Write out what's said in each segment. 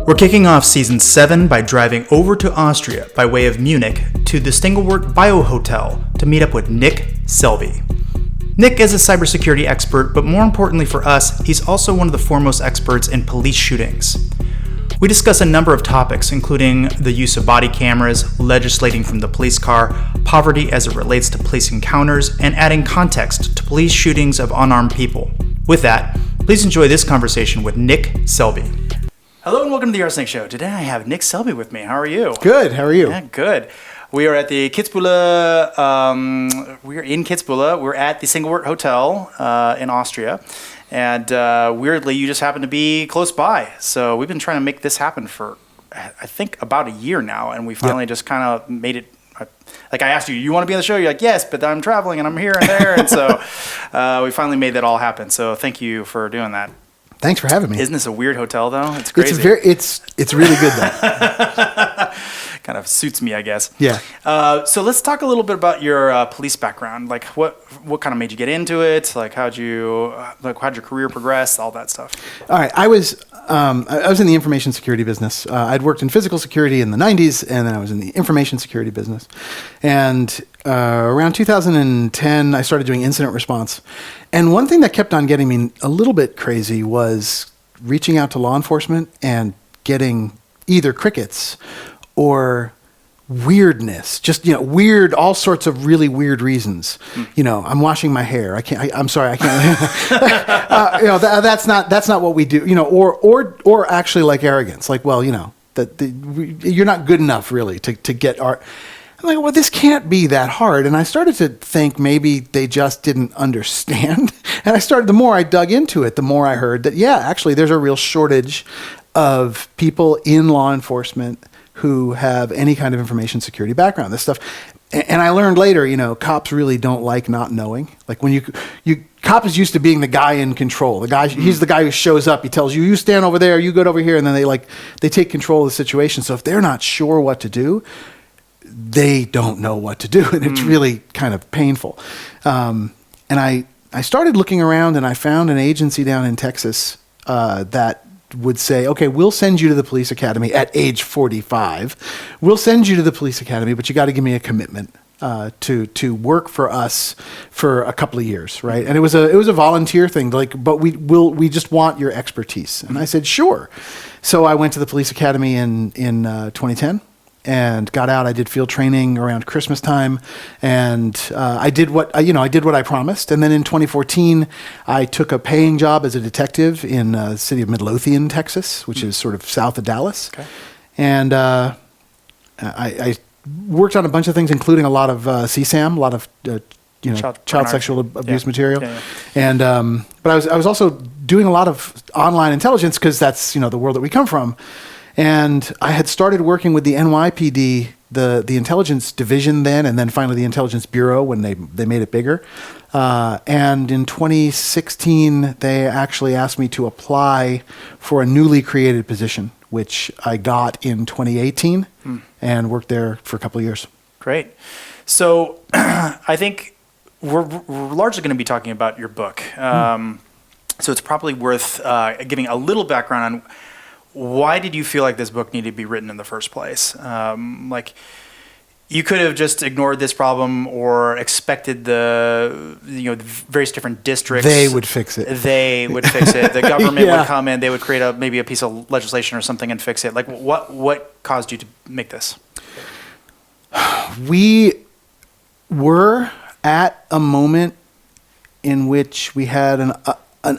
We're kicking off Season 7 by driving over to Austria by way of Munich to the Stanglwirt Bio Hotel to meet up with Nick Selby. Nick is a cybersecurity expert, but more importantly for us, he's also one of the foremost experts in police shootings. We discuss a number of topics, including the use of body cameras, legislating from the police car, poverty as it relates to police encounters, and adding context to police shootings of unarmed people. With that, please enjoy this conversation with Nick Selby. Hello and welcome to the Arsenic Show. Today I have Nick Selby with me. How are you? Good. How are you? Yeah, good. We are at the Kitzbühel, we're in Kitzbühel. We're at the Stanglwirt Hotel in Austria. And weirdly, you just happen to be close by. So we've been trying to make this happen for, I think, about a year now. And we finally just kind of made it. Like I asked you want to be on the show? You're like, yes, but I'm traveling and I'm here and there. And so we finally made that all happen. So thank you for doing that. Thanks for having me. Isn't this a weird hotel, though? It's crazy. It's really good, though. Kind of suits me, I guess. Yeah. So let's talk a little bit about your police background. Like, what kind of made you get into it? Like, how'd your career progress? All that stuff. All right. I was in the information security business. I'd worked in physical security in the 90s, and then I was in the information security business. And around 2010, I started doing incident response. And one thing that kept on getting me a little bit crazy was reaching out to law enforcement and getting either crickets or weirdness, just, weird, all sorts of really weird reasons. I'm washing my hair. I'm sorry, I can't. That's not what we do. Or actually like arrogance. Like, well, you're not good enough really to get our. I'm like, well, this can't be that hard. And I started to think maybe they just didn't understand. And the more I dug into it, the more I heard that, yeah, actually there's a real shortage of people in law enforcement who have any kind of information security background, this stuff. And I learned later, cops really don't like not knowing. Like when cop is used to being the guy in control. He's the guy who shows up. He tells you, you stand over there, you go over here. And then they take control of the situation. So if they're not sure what to do, they don't know what to do. And it's really kind of painful. And I started looking around and I found an agency down in Texas that would say, okay, we'll send you to the police academy at age 45. We'll send you to the police academy, but you got to give me a commitment to work for us for a couple of years, right? And it was a volunteer thing, but we just want your expertise. And I said, sure. So I went to the police academy in 2010. And got out. I did field training around Christmas time, and I did what I promised. And then in 2014, I took a paying job as a detective in the city of Midlothian, Texas, which is sort of south of Dallas. Okay. And I worked on a bunch of things, including a lot of CSAM, a lot of child sexual abuse material. Yeah. And but I was also doing a lot of online intelligence because that's the world that we come from. And I had started working with the NYPD, the intelligence division then, and then finally the intelligence bureau when they made it bigger. And in 2016, they actually asked me to apply for a newly created position, which I got in 2018 and worked there for a couple of years. Great. So I think we're largely going to be talking about your book. So it's probably worth giving a little background on why did you feel like this book needed to be written in the first place? Like, you could have just ignored this problem or expected the various different districts. They would fix it. The government would come in. They would create maybe a piece of legislation or something and fix it. Like, what caused you to make this? We were at a moment in which we had an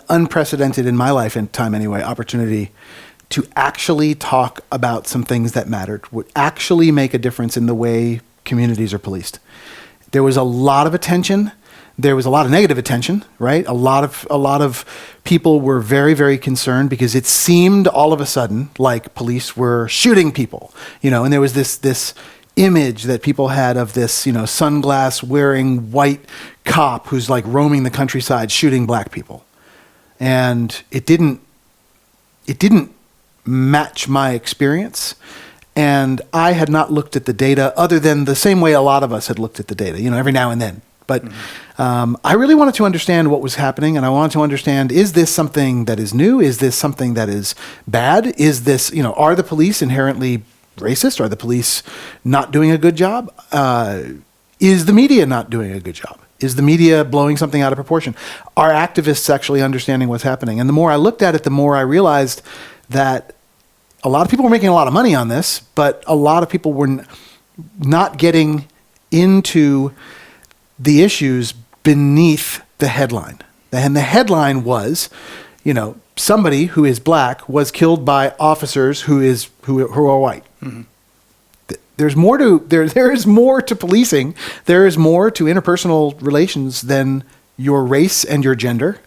unprecedented, in my lifetime anyway, opportunity to actually talk about some things that mattered, would actually make a difference in the way communities are policed. There was a lot of attention. There was a lot of negative attention, right? A lot of people were very, very concerned because it seemed all of a sudden like police were shooting people, and there was this image that people had of this, sunglass wearing white cop who's like roaming the countryside shooting black people. And it didn't match my experience. And I had not looked at the data other than the same way a lot of us had looked at the data. Every now and then But I really wanted to understand what was happening, and I wanted to understand, is this something that is new? Is this something that is bad? Is this, are the police inherently racist? Are the police not doing a good job? Is the media not doing a good job? Is the media blowing something out of proportion? Are activists actually understanding what's happening? And the more I looked at it, the more I realized that a lot of people were making a lot of money on this, but a lot of people were not getting into the issues beneath the headline. And the headline was, somebody who is black was killed by officers who are white. Mm-hmm. There's more to there is more to policing. There is more to interpersonal relations than your race and your gender.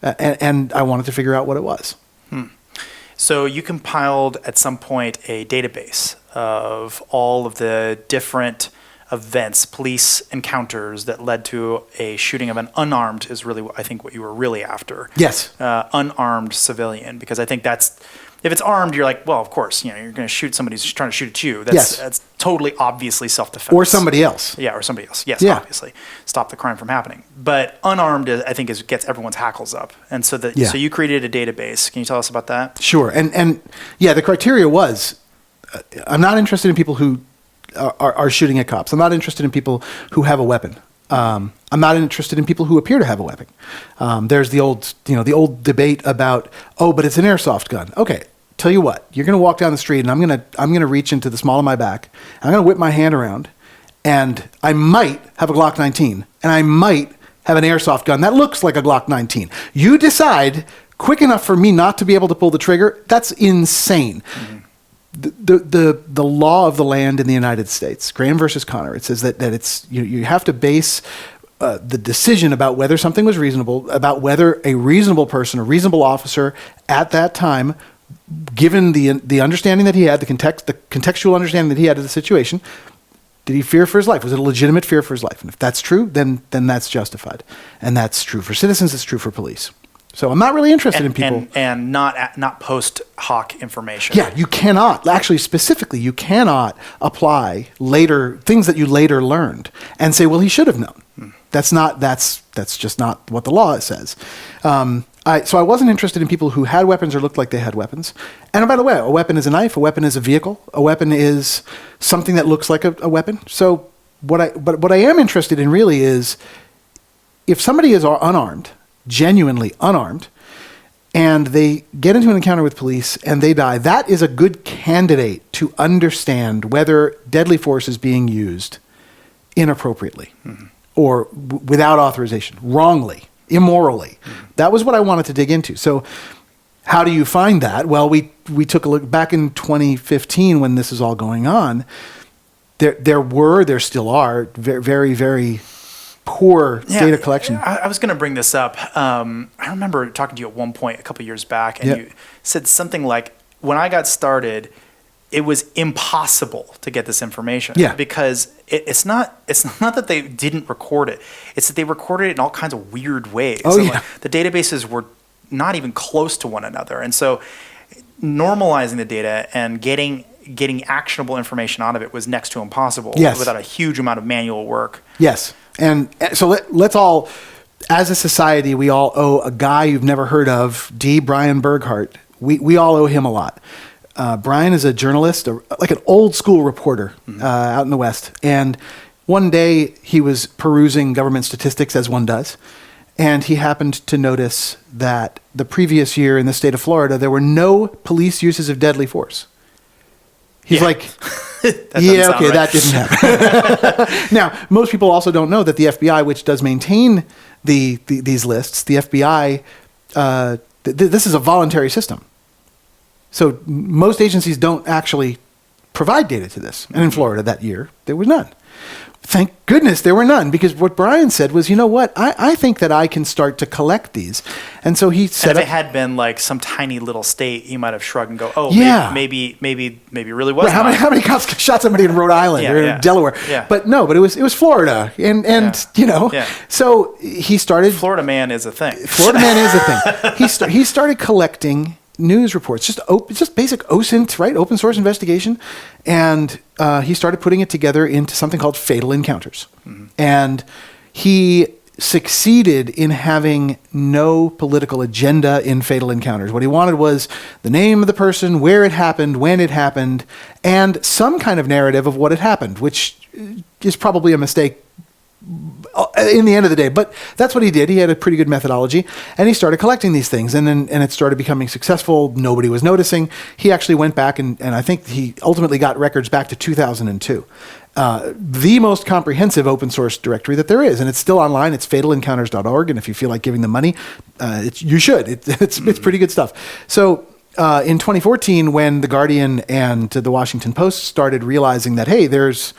And I wanted to figure out what it was. So you compiled at some point a database of all of the different events, police encounters that led to a shooting of an unarmed is really, I think, what you were really after. Yes. Unarmed civilian, because I think that's, if it's armed, you're like, well, of course, you're going to shoot somebody who's trying to shoot at you. That's totally obviously self-defense. Or somebody else. Yeah, or somebody else. Yes, obviously. Stop the crime from happening. But unarmed, I think, gets everyone's hackles up. And so so you created a database. Can you tell us about that? Sure. And the criteria was, I'm not interested in people who are shooting at cops. I'm not interested in people who have a weapon. I'm not interested in people who appear to have a weapon. There's the old debate about, but it's an airsoft gun. Okay. Tell you what, you're going to walk down the street and I'm going to reach into the small of my back. I'm going to whip my hand around and I might have a Glock 19 and I might have an airsoft gun that looks like a Glock 19. You decide quick enough for me not to be able to pull the trigger. That's insane. Mm-hmm. The law of the land in the United States, Graham versus Connor, it says that it's you have to base the decision about whether something was reasonable, about whether a reasonable person, a reasonable officer at that time, given the understanding that he had, the contextual understanding that he had of the situation, did he fear for his life? Was it a legitimate fear for his life? And if that's true, then that's justified. And that's true for citizens, it's true for police. So I'm not really interested in people. And not post hoc information. Yeah, you cannot. Actually, specifically, you cannot apply things that you later learned and say, well, he should have known. That's just not what the law says. So I wasn't interested in people who had weapons or looked like they had weapons. And by the way, a weapon is a knife, a weapon is a vehicle, a weapon is something that looks like a weapon. So what I am interested in really is if somebody is unarmed, genuinely unarmed, and they get into an encounter with police and they die, that is a good candidate to understand whether deadly force is being used inappropriately or without authorization, wrongly, immorally. That was what I wanted to dig into. So how do you find that? Well, we took a look back in 2015 when this is all going on. There still are very, very poor data collection. I was going to bring this up. I remember talking to you at one point a couple years back, and you said something like, when I got started, it was impossible to get this information because it's not that they didn't record it. It's that they recorded it in all kinds of weird ways. Like, the databases were not even close to one another. And so normalizing the data and getting actionable information out of it was next to impossible without a huge amount of manual work. Yes. And so let's all, as a society, we all owe a guy you've never heard of, Brian Berghardt. We all owe him a lot. Brian is a journalist, like an old school reporter out in the West. And one day he was perusing government statistics, as one does, and he happened to notice that the previous year in the state of Florida, there were no police uses of deadly force. He's like, that didn't happen. Now, most people also don't know that the FBI, which does maintain these lists, the FBI, this is a voluntary system. So most agencies don't actually provide data to this. And in Florida that year, there was none. Thank goodness there were none, because what Brian said was, you know what, I think that I can start to collect these. And so he set up... if it had been like some tiny little state, you might have shrugged and go, maybe it really was. Right, how many cops shot somebody in Rhode Island or in Delaware? Yeah. But it was Florida. So he started... Florida man is a thing. Florida man is a thing. He started collecting news reports, just basic OSINT, right? Open source investigation. And he started putting it together into something called Fatal Encounters. Mm-hmm. And he succeeded in having no political agenda in fatal encounters. What he wanted was the name of the person, where it happened, when it happened, and some kind of narrative of what had happened, which is probably a mistake in the end of the day, but that's what he did. He had a pretty good methodology, and he started collecting these things, and it started becoming successful. Nobody was noticing. He actually went back, and I think he ultimately got records back to 2002. The most comprehensive open source directory that there is, and it's still online. It's fatalencounters.org, and if you feel like giving them money, you should. It's pretty good stuff. So in 2014, when The Guardian and The Washington Post started realizing that, hey, there's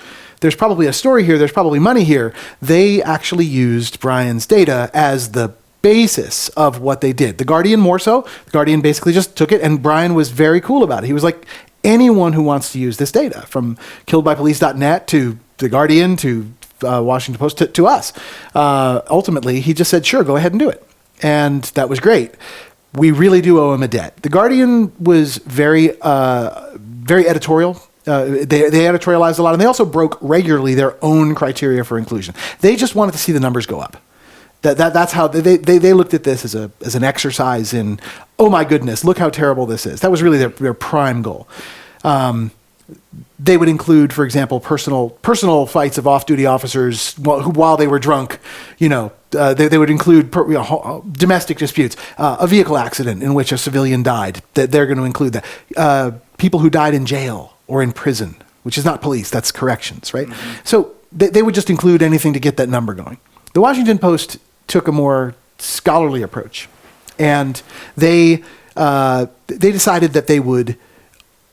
probably a story here, there's probably money here, they actually used Brian's data as the basis of what they did. The Guardian more so. The Guardian basically just took it, and Brian was very cool about it. He was like, anyone who wants to use this data, from killedbypolice.net to The Guardian to Washington Post to us, ultimately, he just said, sure, go ahead and do it. And that was great. We really do owe him a debt. The Guardian was very editorial. They editorialized a lot, and they also broke regularly their own criteria for inclusion. They just wanted to see the numbers go up. That's how they looked at this as an exercise in, oh my goodness, look how terrible this is. That was really their prime goal. They would include, for example, personal fights of off-duty officers who, while they were drunk, they would include domestic disputes, a vehicle accident in which a civilian died. They're going to include that. People who died in jail or in prison, which is not police, that's corrections, right? Mm-hmm. So they would just include anything to get that number going. The Washington Post took a more scholarly approach, and they decided that they would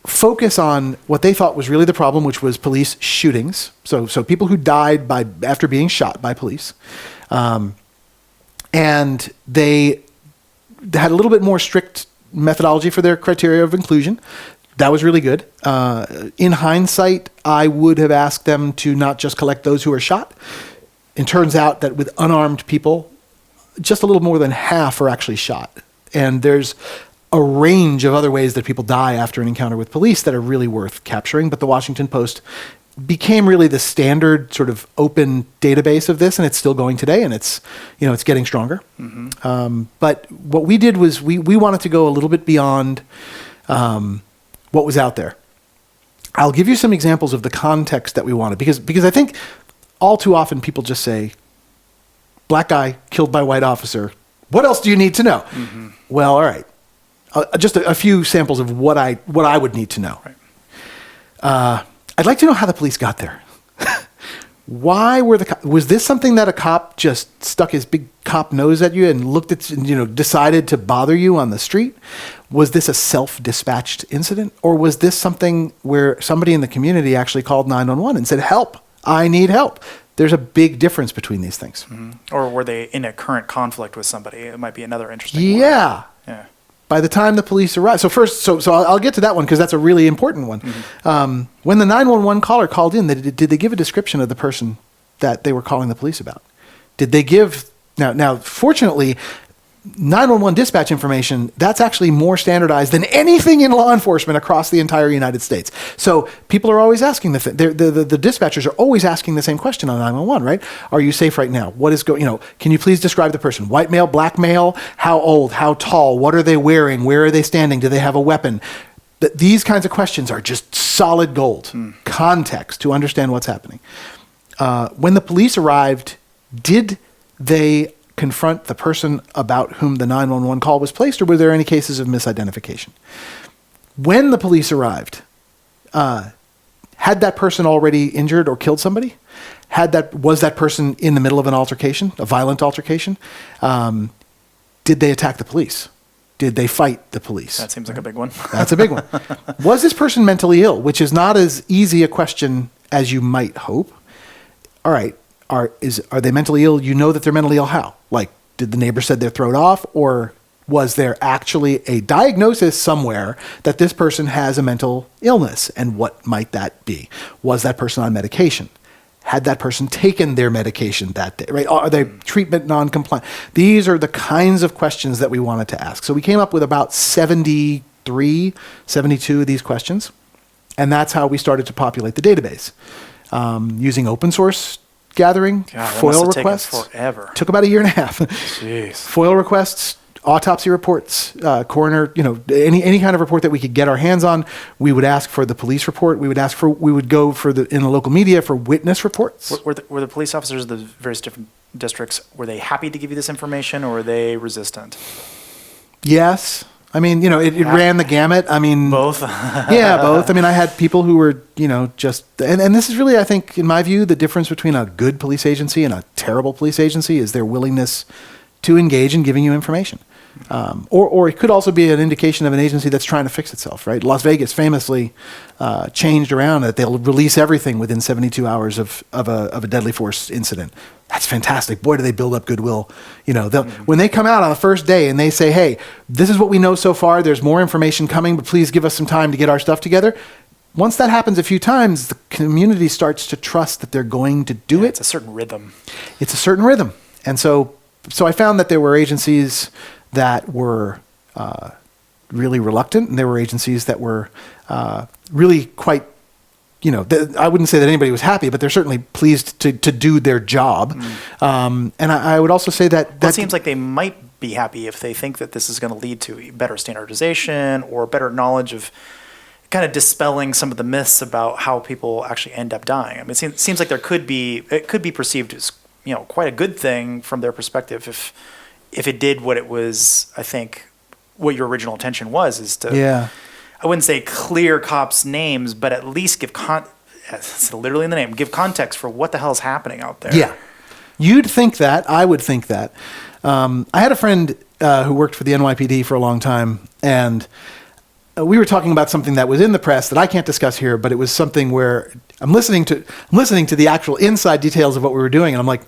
focus on what they thought was really the problem, which was police shootings. So people who died after being shot by police. And they had a little bit more strict methodology for their criteria of inclusion. That was really good. In hindsight, I would have asked them to not just collect those who were shot. It turns out that with unarmed people, just a little more than half are actually shot. And there's a range of other ways that people die after an encounter with police that are really worth capturing. But the Washington Post became really the standard sort of open database of this, and it's still going today, and it's getting stronger. Mm-hmm. But what we did was we wanted to go a little bit beyond what was out there. I'll give you some examples of the context that we wanted, because I think all too often people just say, black guy killed by white officer. What else do you need to know? Mm-hmm. Well, all right. Just a few samples of what I would need to know. Right. I'd like to know how the police got there. Why was this something that a cop just stuck his big cop nose at you and looked at, decided to bother you on the street? Was this a self-dispatched incident? Or was this something where somebody in the community actually called 911 and said, help, I need help? There's a big difference between these things. Mm-hmm. Or were they in a current conflict with somebody? It might be another interesting one. Yeah. By the time the police arrived, so I'll get to that one because that's a really important one. Mm-hmm. When the 911 caller called in, did they give a description of the person that they were calling the police about? Did they give, now fortunately, 911 dispatch information, that's actually more standardized than anything in law enforcement across the entire United States. So people are always asking, the dispatchers are always asking the same question on 911, right? Are you safe right now? What is going, can you please describe the person? White male, black male, how old, how tall, what are they wearing, where are they standing, do they have a weapon? These kinds of questions are just solid gold, context to understand what's happening. When the police arrived, did they confront the person about whom the 911 call was placed, or were there any cases of misidentification? When the police arrived, had that person already injured or killed somebody? Was that person in the middle of an altercation, a violent altercation? Did they attack the police? Did they fight the police? That seems like a big one. That's a big one. Was this person mentally ill, which is not as easy a question as you might hope? All right. Are they mentally ill? You know that they're mentally ill how? Like, did the neighbor set their throat off, or was there actually a diagnosis somewhere that this person has a mental illness, and what might that be? Was that person on medication? Had that person taken their medication that day, right? Are they treatment non-compliant? These are the kinds of questions that we wanted to ask. So we came up with about 72 of these questions, and that's how we started to populate the database. Using open source gathering, God, that FOIL must have requests. taken forever. Took about a year and a half. Jeez. FOIL requests, autopsy reports, coroner, any kind of report that we could get our hands on. We would ask for the police report. We would go in the local media for witness reports. Were the police officers of the various different districts, were they happy to give you this information, or were they resistant? Yes. I mean, it ran the gamut. I mean, both. Yeah, both. I mean, I had people who were, just, and this is really, I think, in my view, the difference between a good police agency and a terrible police agency is their willingness to engage in giving you information. Or it could also be an indication of an agency that's trying to fix itself, right? Las Vegas famously changed around that they'll release everything within 72 hours of a deadly force incident. That's fantastic. Boy, do they build up goodwill. When they come out on the first day and they say, hey, this is what we know so far. There's more information coming, but please give us some time to get our stuff together. Once that happens a few times, the community starts to trust that they're going to do it. It's a certain rhythm. It's a certain rhythm. And so I found that there were agencies that were really reluctant, and there were agencies that were really quite, I wouldn't say that anybody was happy, but they're certainly pleased to do their job. And I would also say that... It seems like they might be happy if they think that this is going to lead to better standardization or better knowledge of kind of dispelling some of the myths about how people actually end up dying. I mean, it seems like it could be perceived as, quite a good thing from their perspective if it did what it was, I think, what your original intention was, is to, I wouldn't say clear cops' names, but at least it's literally in the name, give context for what the hell is happening out there. Yeah. You'd think that. I would think that. I had a friend who worked for the NYPD for a long time, and we were talking about something that was in the press that I can't discuss here, but it was something where I'm listening to the actual inside details of what we were doing, and I'm like,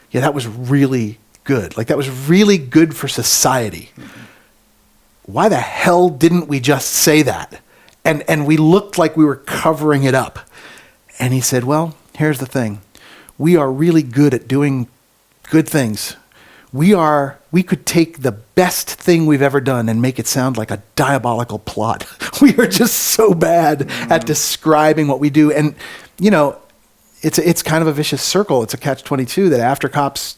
yeah, that was really good. Like, that was really good for society. Mm-hmm. Why the hell didn't we just say that? And we looked like we were covering it up. And he said, well, here's the thing. We are really good at doing good things. We could take the best thing we've ever done and make it sound like a diabolical plot. We are just so bad at describing what we do. And, it's kind of a vicious circle. It's a catch-22 that after cops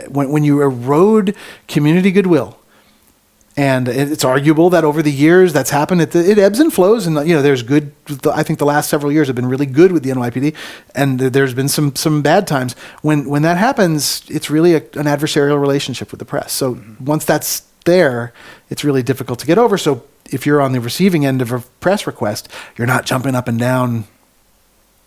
when you erode community goodwill, and it's arguable that over the years that's happened. It ebbs and flows, and there's good. I think the last several years have been really good with the NYPD, and there's been some bad times. When that happens, it's really an adversarial relationship with the press. So once that's there, it's really difficult to get over. So if you're on the receiving end of a press request, you're not jumping up and down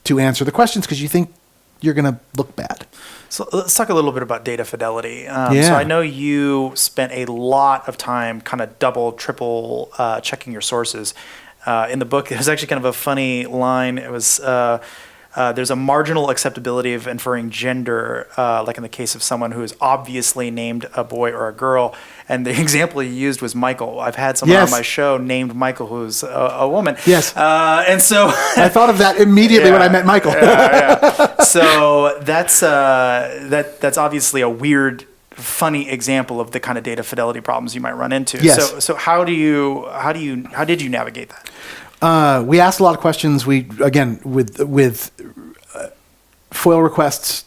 to answer the questions because you think you're going to look bad. So let's talk a little bit about data fidelity. So I know you spent a lot of time kind of double, triple checking your sources. In the book, there's actually kind of a funny line. It was, there's a marginal acceptability of inferring gender, like in the case of someone who is obviously named a boy or a girl. And the example you used was Michael. I've had someone on my show named Michael who's a woman. Yes. And so I thought of that immediately when I met Michael. So that's obviously a weird, funny example of the kind of data fidelity problems you might run into. Yes. So how did you navigate that? We asked a lot of questions. We, again, with FOIL requests,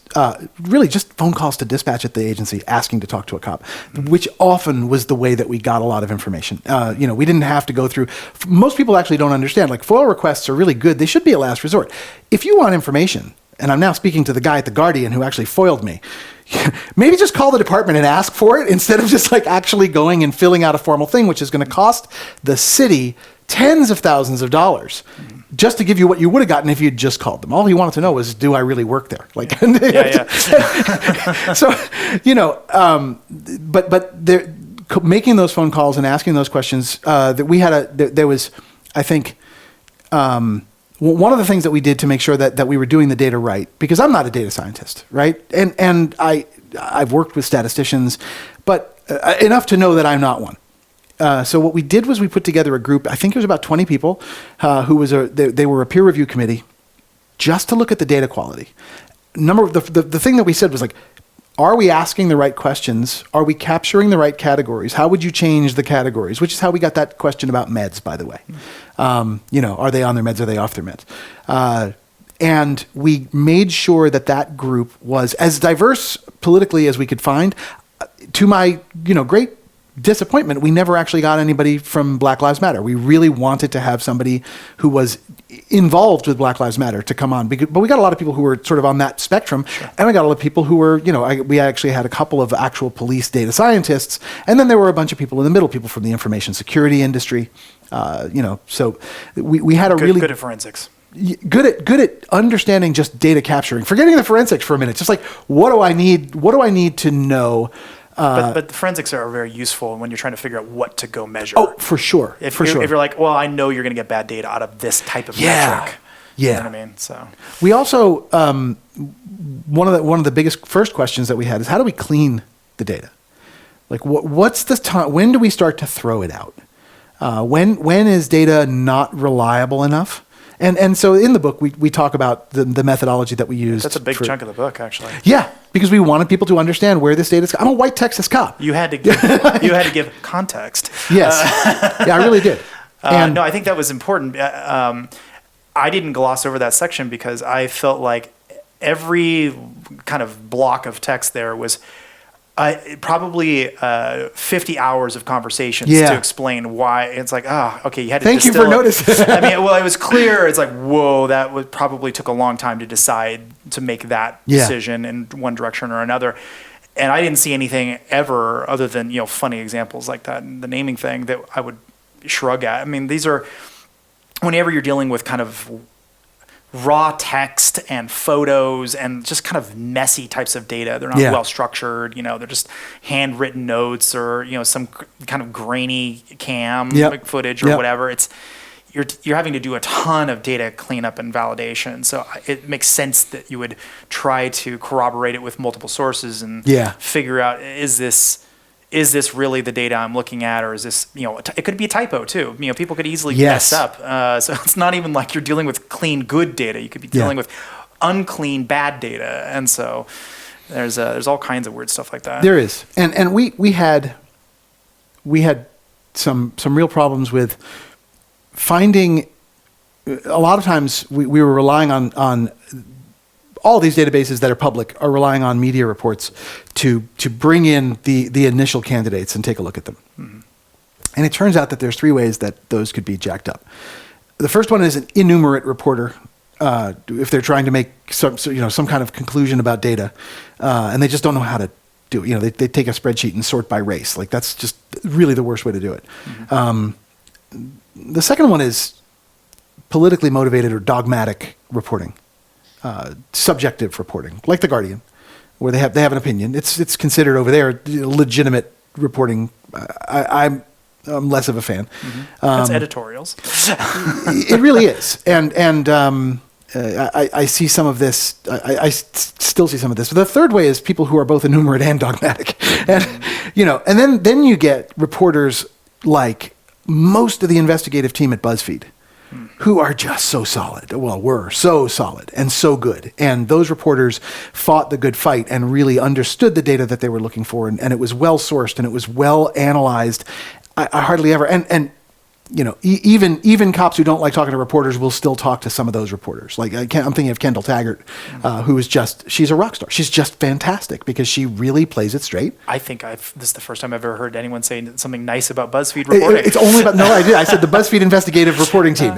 really just phone calls to dispatch at the agency asking to talk to a cop, which often was the way that we got a lot of information. We didn't have to go through. Most people actually don't understand. Like, FOIL requests are really good. They should be a last resort. If you want information, and I'm now speaking to the guy at The Guardian who actually foiled me, maybe just call the department and ask for it instead of just like actually going and filling out a formal thing, which is going to cost the city tens of thousands of dollars just to give you what you would have gotten if you'd just called them. All he wanted to know was, do I really work there? Like, so, but they're making those phone calls and asking those questions, that we had there was, I think, one of the things that we did to make sure that we were doing the data right, because I'm not a data scientist, right? And I've worked with statisticians, but enough to know that I'm not one. So what we did was we put together a group, I think it was about 20 people, they were a peer review committee, just to look at the data quality. The thing that we said was like, are we asking the right questions? Are we capturing the right categories? How would you change the categories? Which is how we got that question about meds, by the way. Are they on their meds? Are they off their meds? And we made sure that that group was as diverse politically as we could find. To my, great disappointment, we never actually got anybody from Black Lives Matter. We really wanted to have somebody who was involved with Black Lives Matter to come on, but we got a lot of people who were sort of on that spectrum, and we got a lot of people who were, we actually had a couple of actual police data scientists, and then there were a bunch of people in the middle, people from the information security industry, so we had a really good at forensics. Good at understanding just data capturing. Forgetting the forensics for a minute, just like what do I need to know? But the forensics are very useful when you're trying to figure out what to go measure. Oh, for sure. If you're like, well, I know you're going to get bad data out of this type of metric. Yeah. You know what I mean? So we also one of the biggest first questions that we had is how do we clean the data? Like what's the time? When do we start to throw it out? When is data not reliable enough? And so in the book, we talk about the methodology that we used. That's a big chunk of the book, actually. Yeah, because we wanted people to understand where this data is. I'm a white Texas cop. You had to give context. Yes. Yeah, I really did. No, I think that was important. I didn't gloss over that section because I felt like every kind of block of text there was probably 50 hours of conversations to explain why. It's like, okay, you had to Thank you for noticing. I mean, well, it was clear. It's like, whoa, that probably took a long time to decide to make that decision in one direction or another. And I didn't see anything ever other than, funny examples like that. And the naming thing that I would shrug at. I mean, these are, whenever you're dealing with kind of raw text and photos and just kind of messy types of data. They're not well structured, they're just handwritten notes or, some kind of grainy cam footage or whatever. It's you're having to do a ton of data cleanup and validation. So it makes sense that you would try to corroborate it with multiple sources and figure out, is this really the data I'm looking at, or is this, it could be a typo too. People could easily mess up. So it's not even like you're dealing with clean, good data. You could be dealing with unclean, bad data. And so there's all kinds of weird stuff like that. There is. And we had some real problems with finding, a lot of times we were relying on all these databases that are public are relying on media reports to bring in the initial candidates and take a look at them. Mm-hmm. And it turns out that there's three ways that those could be jacked up. The first one is an enumerate reporter. If they're trying to make some kind of conclusion about data, and they just don't know how to do it. They take a spreadsheet and sort by race. Like that's just really the worst way to do it. Mm-hmm. The second one is politically motivated or dogmatic reporting. Subjective reporting, like The Guardian, where they have an opinion. It's considered over there legitimate reporting. I'm less of a fan. Mm-hmm. That's editorials. It really is, and I see some of this. I still see some of this. But the third way is people who are both enumerate and dogmatic, and and then you get reporters like most of the investigative team at BuzzFeed, who are just so solid. Well, were so solid and so good. And those reporters fought the good fight and really understood the data that they were looking for. And it was well sourced and it was well analyzed. I hardly ever, and even cops who don't like talking to reporters will still talk to some of those reporters. Like I'm thinking of Kendall Taggart, who is she's a rock star. She's just fantastic because she really plays it straight. I think this is the first time I've ever heard anyone say something nice about BuzzFeed reporting. It's only about, no, I did. I said the BuzzFeed investigative reporting team,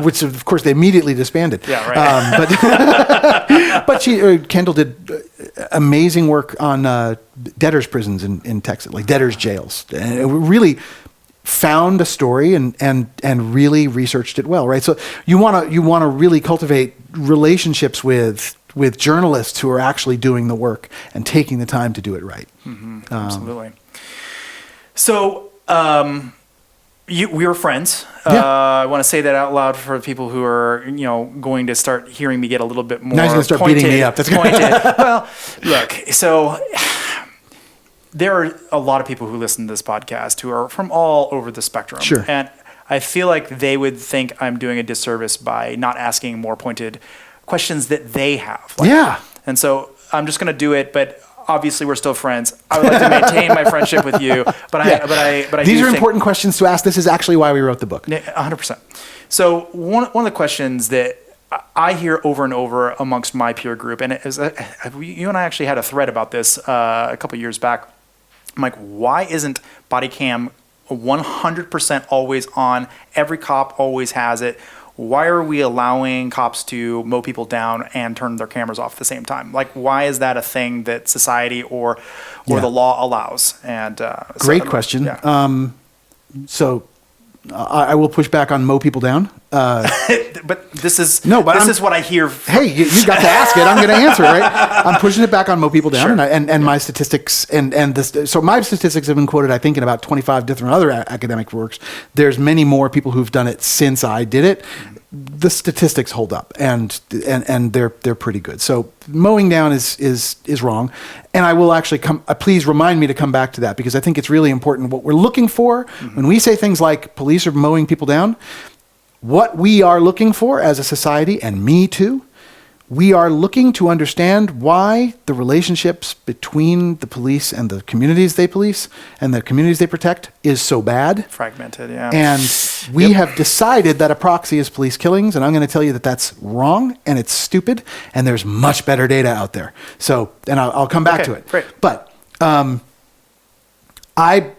which of course they immediately disbanded. Yeah, right. But Kendall did amazing work on debtors prisons in Texas, like debtors jails. And it really found a story and really researched it well, right? So you want to really cultivate relationships with journalists who are actually doing the work and taking the time to do it right. Mm-hmm. Absolutely. So we were friends. I want to say that out loud for people who are going to start hearing me get a little bit more. Now he's going to start pointed, beating me up. That's pointed. Well, look, so there are a lot of people who listen to this podcast who are from all over the spectrum. Sure. And I feel like they would think I'm doing a disservice by not asking more pointed questions that they have. And so I'm just going to do it, but obviously we're still friends. I would like to maintain my friendship with you, but I these are important questions to ask. This is actually why we wrote the book. 100%. So one of the questions that I hear over and over amongst my peer group, and you and I actually had a thread about this a couple years back. I'm like, why isn't body cam 100% always on? Every cop always has it. Why are we allowing cops to mow people down and turn their cameras off at the same time? Like, why is that a thing that society or the law allows? And great question. Yeah. I will push back on mow people down. But this is what I hear. Hey, you got to ask it. I'm going to answer, right? I'm pushing it back on mow people down, Sure. and my statistics and this. So my statistics have been quoted, I think, in about 25 different other academic works. There's many more people who've done it since I did it. The statistics hold up, and they're pretty good. So mowing down is wrong, and I will actually please remind me to come back to that, because I think it's really important. What we're looking for when we say things like police are mowing people down, what we are looking for as a society, and me too, we are looking to understand why the relationships between the police and the communities they police and the communities they protect is so bad. Fragmented, yeah. And we have decided that a proxy is police killings, and I'm going to tell you that that's wrong, and it's stupid, and there's much better data out there. So, and I'll come back to it. Great. But I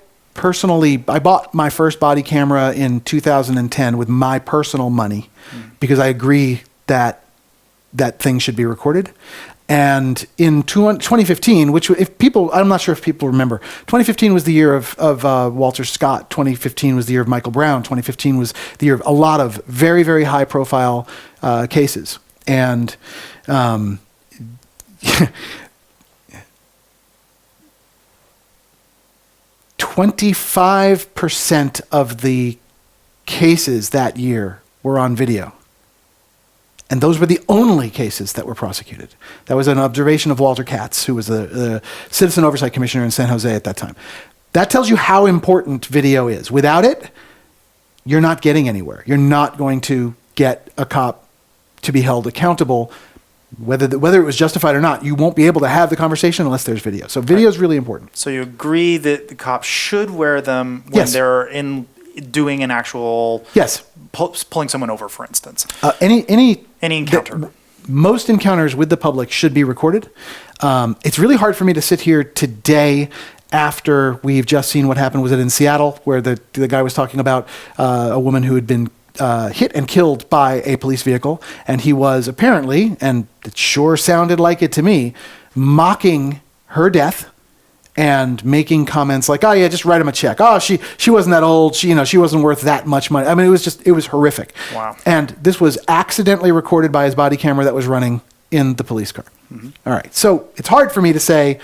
bought my first body camera in 2010 with my personal money because I agree that thing should be recorded. And in 2015, which I'm not sure if people remember, 2015 was the year of Walter Scott. 2015 was the year of Michael Brown. 2015 was the year of a lot of very, very high profile cases. And 25% of the cases that year were on video. And those were the only cases that were prosecuted. That was an observation of Walter Katz, who was the Citizen Oversight Commissioner in San Jose at that time. That tells you how important video is. Without it, you're not getting anywhere. You're not going to get a cop to be held accountable. Whether it was justified or not, you won't be able to have the conversation unless there's video. So video is really important. So you agree that the cops should wear them when they're doing an actual pulling someone over, for instance. Any encounter. Most encounters with the public should be recorded. It's really hard for me to sit here today after we've just seen what happened. Was it in Seattle, where the guy was talking about a woman who had been hit and killed by a police vehicle, and he was apparently, and it sure sounded like it to me, mocking her death and making comments like, "Oh yeah, just write him a check. Oh, she wasn't that old. She wasn't worth that much money." I mean, it was horrific. Wow. And this was accidentally recorded by his body camera that was running in the police car. Mm-hmm. All right. So it's hard for me to say,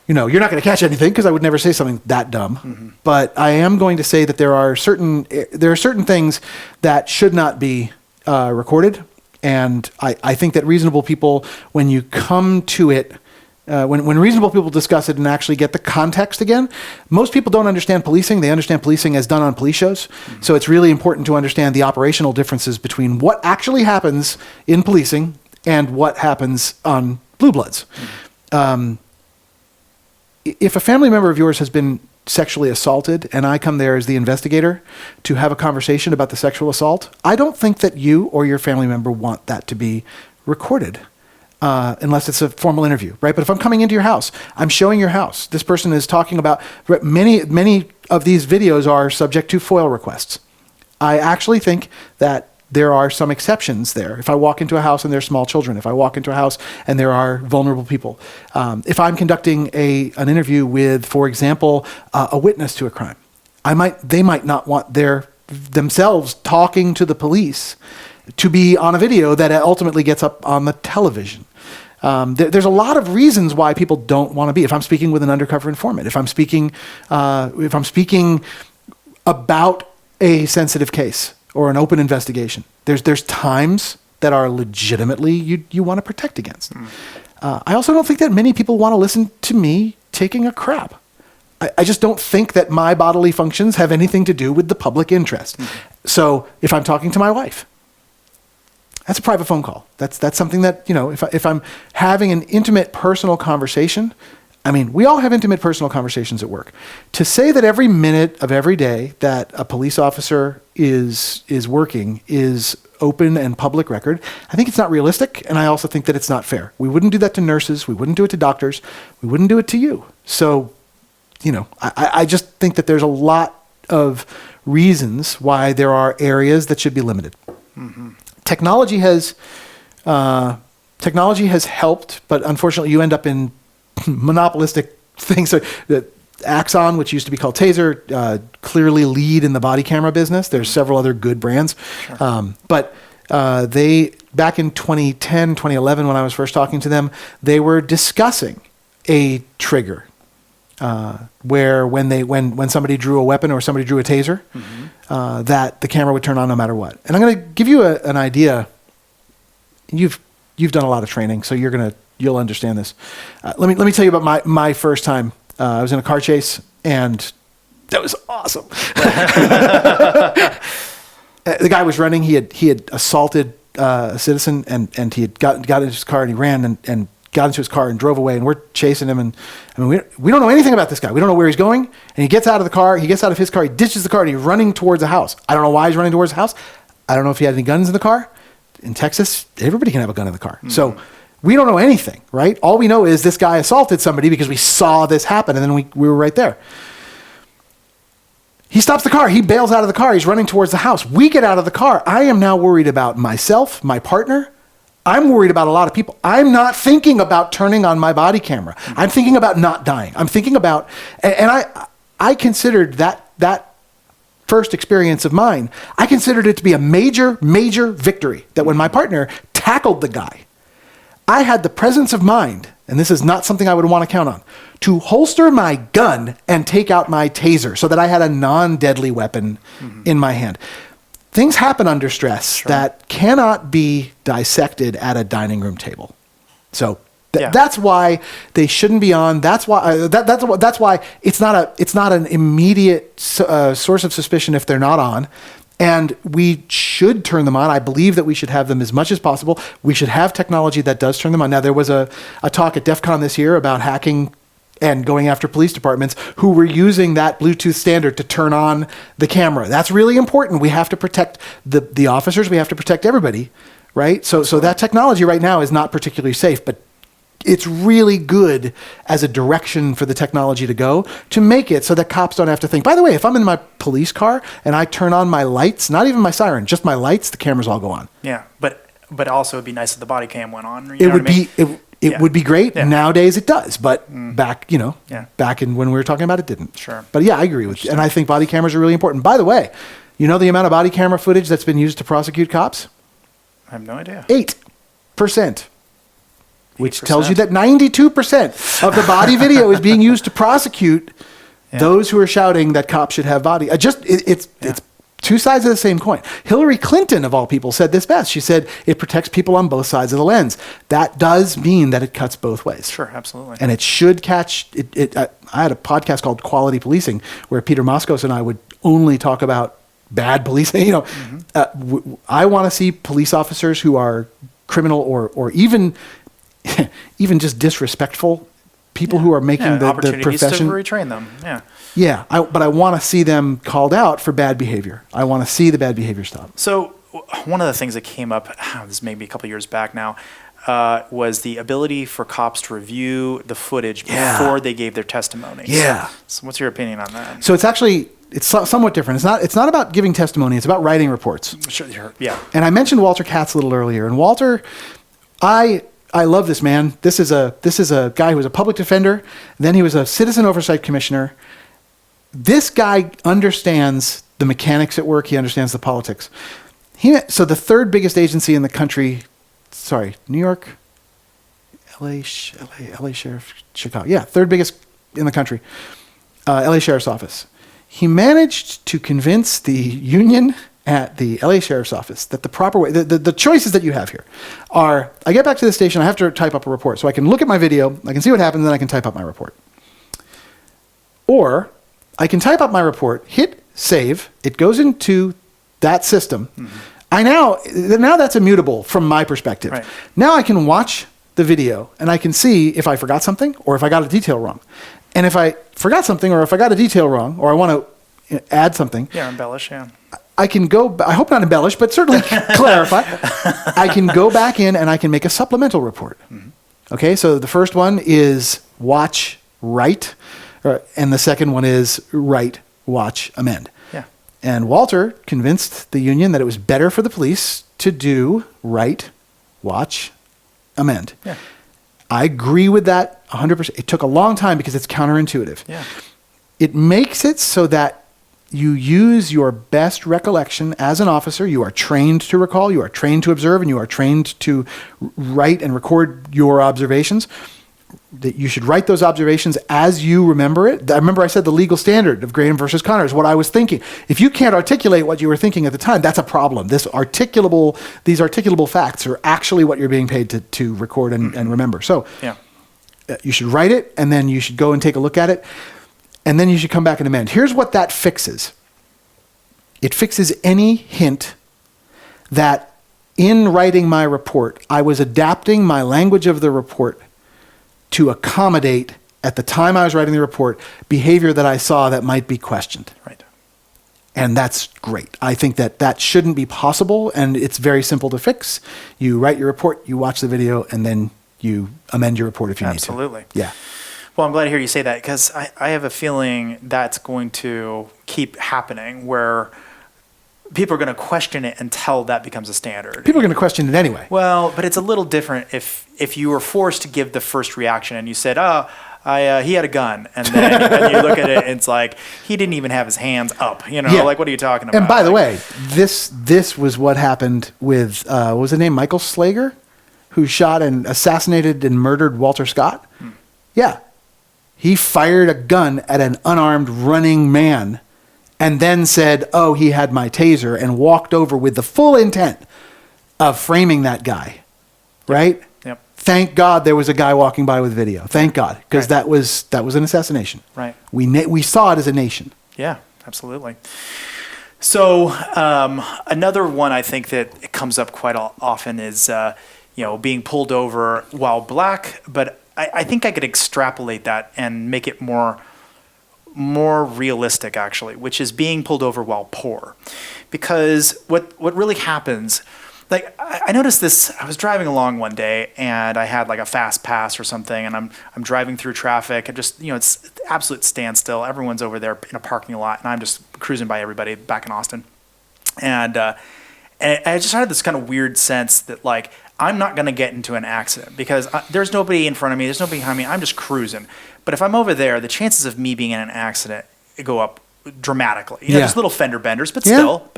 you're not going to catch anything, because I would never say something that dumb. Mm-hmm. But I am going to say that there are certain things that should not be recorded. And I think that reasonable people, when you come to it, when reasonable people discuss it and actually get the context again, most people don't understand policing. They understand policing as done on police shows. Mm-hmm. So it's really important to understand the operational differences between what actually happens in policing and what happens on Blue Bloods. Mm-hmm. If a family member of yours has been sexually assaulted and I come there as the investigator to have a conversation about the sexual assault, I don't think that you or your family member want that to be recorded. Unless it's a formal interview, right? But if I'm coming into your house, I'm showing your house. This person is talking about, many of these videos are subject to FOIL requests. I actually think that there are some exceptions there. If I walk into a house and there's small children, if I walk into a house and there are vulnerable people, if I'm conducting an interview with, for example, a witness to a crime, they might not want themselves talking to the police to be on a video that ultimately gets up on the television. There's a lot of reasons why people don't want to be. If I'm speaking with an undercover informant, if I'm speaking about a sensitive case or an open investigation, there's times that are legitimately you want to protect against. I also don't think that many people want to listen to me taking a crap. I just don't think that my bodily functions have anything to do with the public interest. So if I'm talking to my wife, that's a private phone call. That's something that, if I'm having an intimate personal conversation, I mean, we all have intimate personal conversations at work. To say that every minute of every day that a police officer is working is open and public record. I think it's not realistic, and I also think that it's not fair. We wouldn't do that to nurses. We wouldn't do it to doctors. We wouldn't do it to you. So, I just think that there's a lot of reasons why there are areas that should be limited. Mm-hmm. Technology has helped, but unfortunately you end up in monopolistic things. So the Axon, which used to be called Taser, clearly lead in the body camera business. There's several other good brands. Sure. But they, back in 2010, 2011, when I was first talking to them, they were discussing a trigger where when somebody drew a weapon or somebody drew a taser, mm-hmm. That the camera would turn on no matter what. And I'm going to give you an idea. You've done a lot of training, so you'll understand this. Let me tell you about my first time. I was in a car chase, and that was awesome. The guy was running. He had assaulted a citizen, and he had got into his car, and he ran and got into his car and drove away. And we're chasing him, and I mean we don't know anything about this guy. We don't know where he's going. And he gets out of the car. He gets out of his car. He ditches the car, and he's running towards a house. I don't know why he's running towards a house. I don't know if he had any guns in the car. In Texas, everybody can have a gun in the car. Mm-hmm. So we don't know anything, right? All we know is this guy assaulted somebody because we saw this happen, and then we were right there. He stops the car. He bails out of the car. He's running towards the house. We get out of the car. I am now worried about myself, my partner. I'm worried about a lot of people. I'm not thinking about turning on my body camera. I'm thinking about not dying. I'm thinking about, and I considered that first experience of mine, I considered it to be a major, major victory. That when my partner tackled the guy, I had the presence of mind, and this is not something I would want to count on, to holster my gun and take out my taser so that I had a non-deadly weapon mm-hmm. in my hand. Things happen under stress that cannot be dissected at a dining room table. So that's why they shouldn't be on. That's why that's why it's not an immediate source of suspicion if they're not on. And we should turn them on. I believe that we should have them as much as possible. We should have technology that does turn them on. Now, there was a talk at DEF CON this year about hacking and going after police departments who were using that Bluetooth standard to turn on the camera. That's really important. We have to protect the officers. We have to protect everybody, right? So that technology right now is not particularly safe, but it's really good as a direction for the technology to go to make it so that cops don't have to think, by the way, if I'm in my police car and I turn on my lights, not even my siren, just my lights, the cameras all go on. Yeah, but also it'd be nice if the body cam went on. It would be great. Yeah. Nowadays it does, but back in when we were talking about it, didn't. Sure. But yeah, I agree with you. And I think body cameras are really important. By the way, you know the amount of body camera footage that's been used to prosecute cops? I have no idea. 8%. Which tells you that 92% of the body video is being used to prosecute those who are shouting that cops should have body. It's two sides of the same coin. Hillary Clinton, of all people, said this best. She said, it protects people on both sides of the lens. That does mean that it cuts both ways. Sure, absolutely. And it should catch it. I had a podcast called Quality Policing where Peter Moskos and I would only talk about bad policing. I want to see police officers who are criminal or even just disrespectful people who are making the profession. To retrain them. Yeah, but I want to see them called out for bad behavior. I want to see the bad behavior stop. So one of the things that came up, this may be a couple of years back now, was the ability for cops to review the footage before they gave their testimony. Yeah. So what's your opinion on that? So it's somewhat different. It's not about giving testimony. It's about writing reports. Sure. Yeah. And I mentioned Walter Katz a little earlier. And Walter, I love this man. This is a guy who was a public defender. Then he was a citizen oversight commissioner. This guy understands the mechanics at work. He understands the politics. So the third biggest agency in the country, New York, LA Sheriff, Chicago. Yeah, third biggest in the country, LA Sheriff's Office. He managed to convince the union at the LA Sheriff's Office that the proper way, the choices that you have here are, I get back to the station, I have to type up a report. So I can look at my video, I can see what happens, then I can type up my report. Or I can type up my report, hit save, it goes into that system. Mm-hmm. Now that's immutable from my perspective. Right. Now I can watch the video and I can see if I forgot something or if I got a detail wrong. And if I forgot something or if I got a detail wrong or I want to add something. Yeah, embellish, yeah. I can go, I hope not embellish, but certainly clarify. I can go back in and I can make a supplemental report. Mm-hmm. Okay, so the first one is watch, write, and the second one is write, watch, amend. Yeah. And Walter convinced the union that it was better for the police to do write, watch, amend. Yeah. I agree with that 100%. It took a long time because it's counterintuitive. Yeah. It makes it so that you use your best recollection as an officer. You are trained to recall, you are trained to observe, and you are trained to write and record your observations. That you should write those observations as you remember it. I remember I said the legal standard of Graham versus Connor is what I was thinking. If you can't articulate what you were thinking at the time, that's a problem. These articulable facts are actually what you're being paid to record and remember. So you should write it, and then you should go and take a look at it, and then you should come back and amend. Here's what that fixes. It fixes any hint that in writing my report, I was adapting my language of the report to accommodate, at the time I was writing the report, behavior that I saw that might be questioned. Right. And that's great. I think that shouldn't be possible, and it's very simple to fix. You write your report, you watch the video, and then you amend your report if you need to. Absolutely. Yeah. Well, I'm glad to hear you say that, because I have a feeling that's going to keep happening, where people are going to question it until that becomes a standard. People are going to question it anyway. Well, but it's a little different if you were forced to give the first reaction and you said, he had a gun, and then you look at it and it's like, he didn't even have his hands up, like, what are you talking about? And by the way, this was what happened with, what was his name, Michael Slager, who shot and assassinated and murdered Walter Scott? Yeah. He fired a gun at an unarmed running man and then said, oh, he had my taser, and walked over with the full intent of framing that guy, right? Yep. Thank God there was a guy walking by with video. Thank God, because that was an assassination. Right. We saw it as a nation. Yeah, absolutely. So another one I think that it comes up quite often is being pulled over while black, but I think I could extrapolate that and make it more realistic, actually, which is being pulled over while poor. Because what really happens, like, I noticed this, I was driving along one day and I had like a fast pass or something, and I'm driving through traffic and just, it's absolute standstill. Everyone's over there in a parking lot and I'm just cruising by everybody back in Austin. And I just had this kind of weird sense that, like, I'm not going to get into an accident because there's nobody in front of me, there's nobody behind me, I'm just cruising. But if I'm over there, the chances of me being in an accident go up dramatically. Just little fender benders, but still.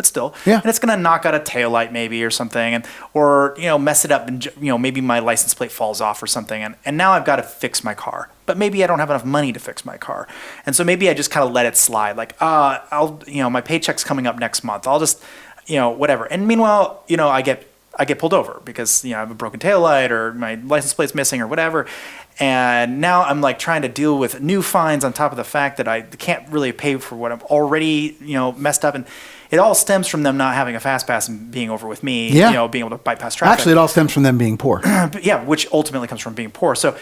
Yeah. And it's going to knock out a taillight maybe or something, or mess it up, and maybe my license plate falls off or something, and now I've got to fix my car. But maybe I don't have enough money to fix my car. And so maybe I just kind of let it slide, like, my paycheck's coming up next month. I'll just, whatever. And meanwhile, I get pulled over because, I have a broken taillight or my license plate's missing or whatever. And now I'm like trying to deal with new fines on top of the fact that I can't really pay for what I'm already, messed up. And it all stems from them not having a fast pass and being over with me, being able to bypass traffic. Actually, it all stems from them being poor. Which ultimately comes from being poor. So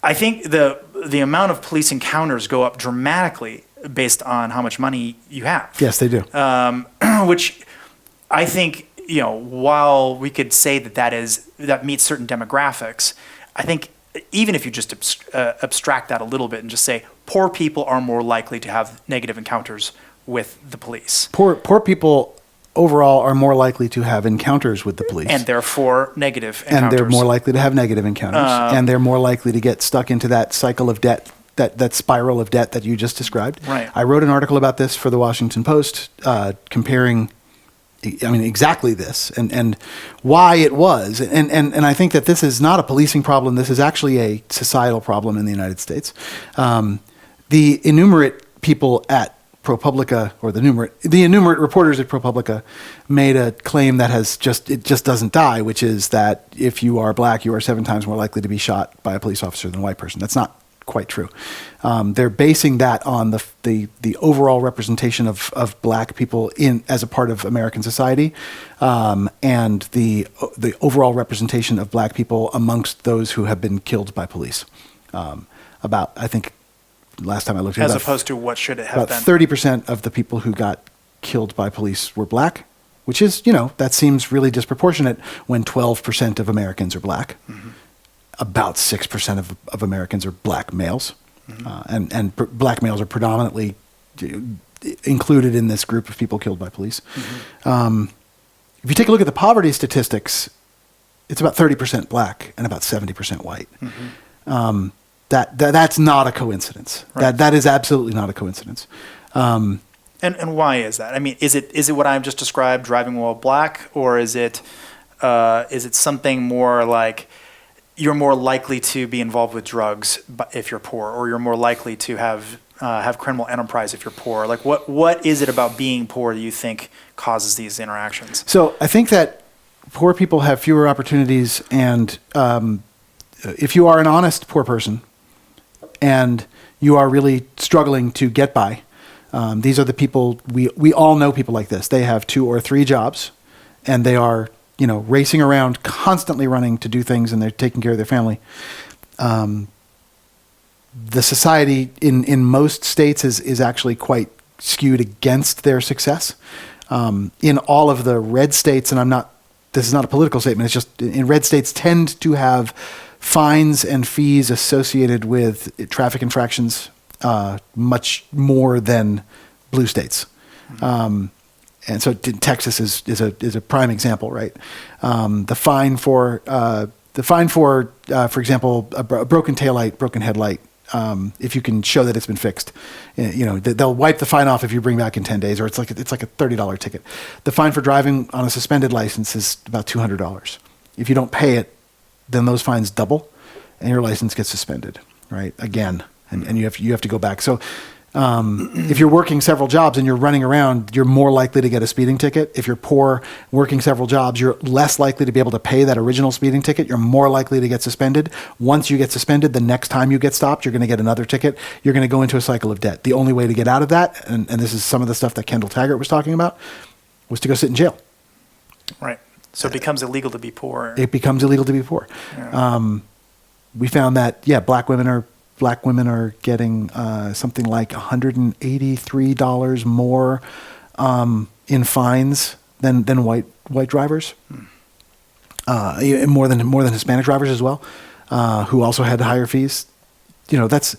I think the amount of police encounters go up dramatically based on how much money you have. Yes, they do. Which I think, while we could say that meets certain demographics, I think even if you just abstract that a little bit and just say poor people are more likely to have negative encounters with the police. Poor people overall are more likely to have encounters with the police. And therefore negative encounters. And they're more likely to have negative encounters. And they're more likely to get stuck into that cycle of debt, that spiral of debt that you just described. Right. I wrote an article about this for the Washington Post, comparing exactly this and why it was. And I think that this is not a policing problem. This is actually a societal problem in the United States. The enumerate people at ProPublica, or the enumerate reporters at ProPublica, made a claim that it just doesn't die, which is that if you are black, you are 7 times more likely to be shot by a police officer than a white person. That's not quite true. They're basing that on the overall representation of black people as a part of American society, and the overall representation of black people amongst those who have been killed by police. I think last time I looked at it, as opposed to what should it have been? About 30% of the people who got killed by police were black, which is, that seems really disproportionate when 12% of Americans are black. Mm-hmm. About 6% of Americans are black males. Mm-hmm. And black males are predominantly included in this group of people killed by police. Mm-hmm. If you take a look at the poverty statistics, it's about 30% black and about 70% white. Mm-hmm. That's not a coincidence. Right. That is absolutely not a coincidence. And why is that? I mean, is it what I've just described, driving while black, or is it something more like you're more likely to be involved with drugs if you're poor, or you're more likely to have criminal enterprise if you're poor? Like, what is it about being poor that you think causes these interactions? So I think that poor people have fewer opportunities, and if you are an honest poor person and you are really struggling to get by, these are the people, we all know people like this. They have 2 or 3 jobs, and they are, racing around, constantly running to do things, and they're taking care of their family. The society in most states is actually quite skewed against their success. In all of the red states, and this is not a political statement, it's just in red states tend to have fines and fees associated with traffic infractions much more than blue states. Mm-hmm. And so Texas is a prime example, right? The fine for example, a broken taillight, broken headlight, if you can show that it's been fixed, they'll wipe the fine off if you bring back in 10 days, or it's like a $30 ticket. The fine for driving on a suspended license is about $200. If you don't pay it, then those fines double, and your license gets suspended, right? Again, and you have to go back. So if you're working several jobs and you're running around, you're more likely to get a speeding ticket. If you're poor, working several jobs, you're less likely to be able to pay that original speeding ticket. You're more likely to get suspended. Once you get suspended, the next time you get stopped, you're going to get another ticket. You're going to go into a cycle of debt. The only way to get out of that, and this is some of the stuff that Kendall Taggart was talking about, was to go sit in jail. Right. So it becomes illegal to be poor. It becomes illegal to be poor. Yeah. We found that, black women are getting something like $183 more in fines than white drivers, more than Hispanic drivers as well, who also had higher fees. These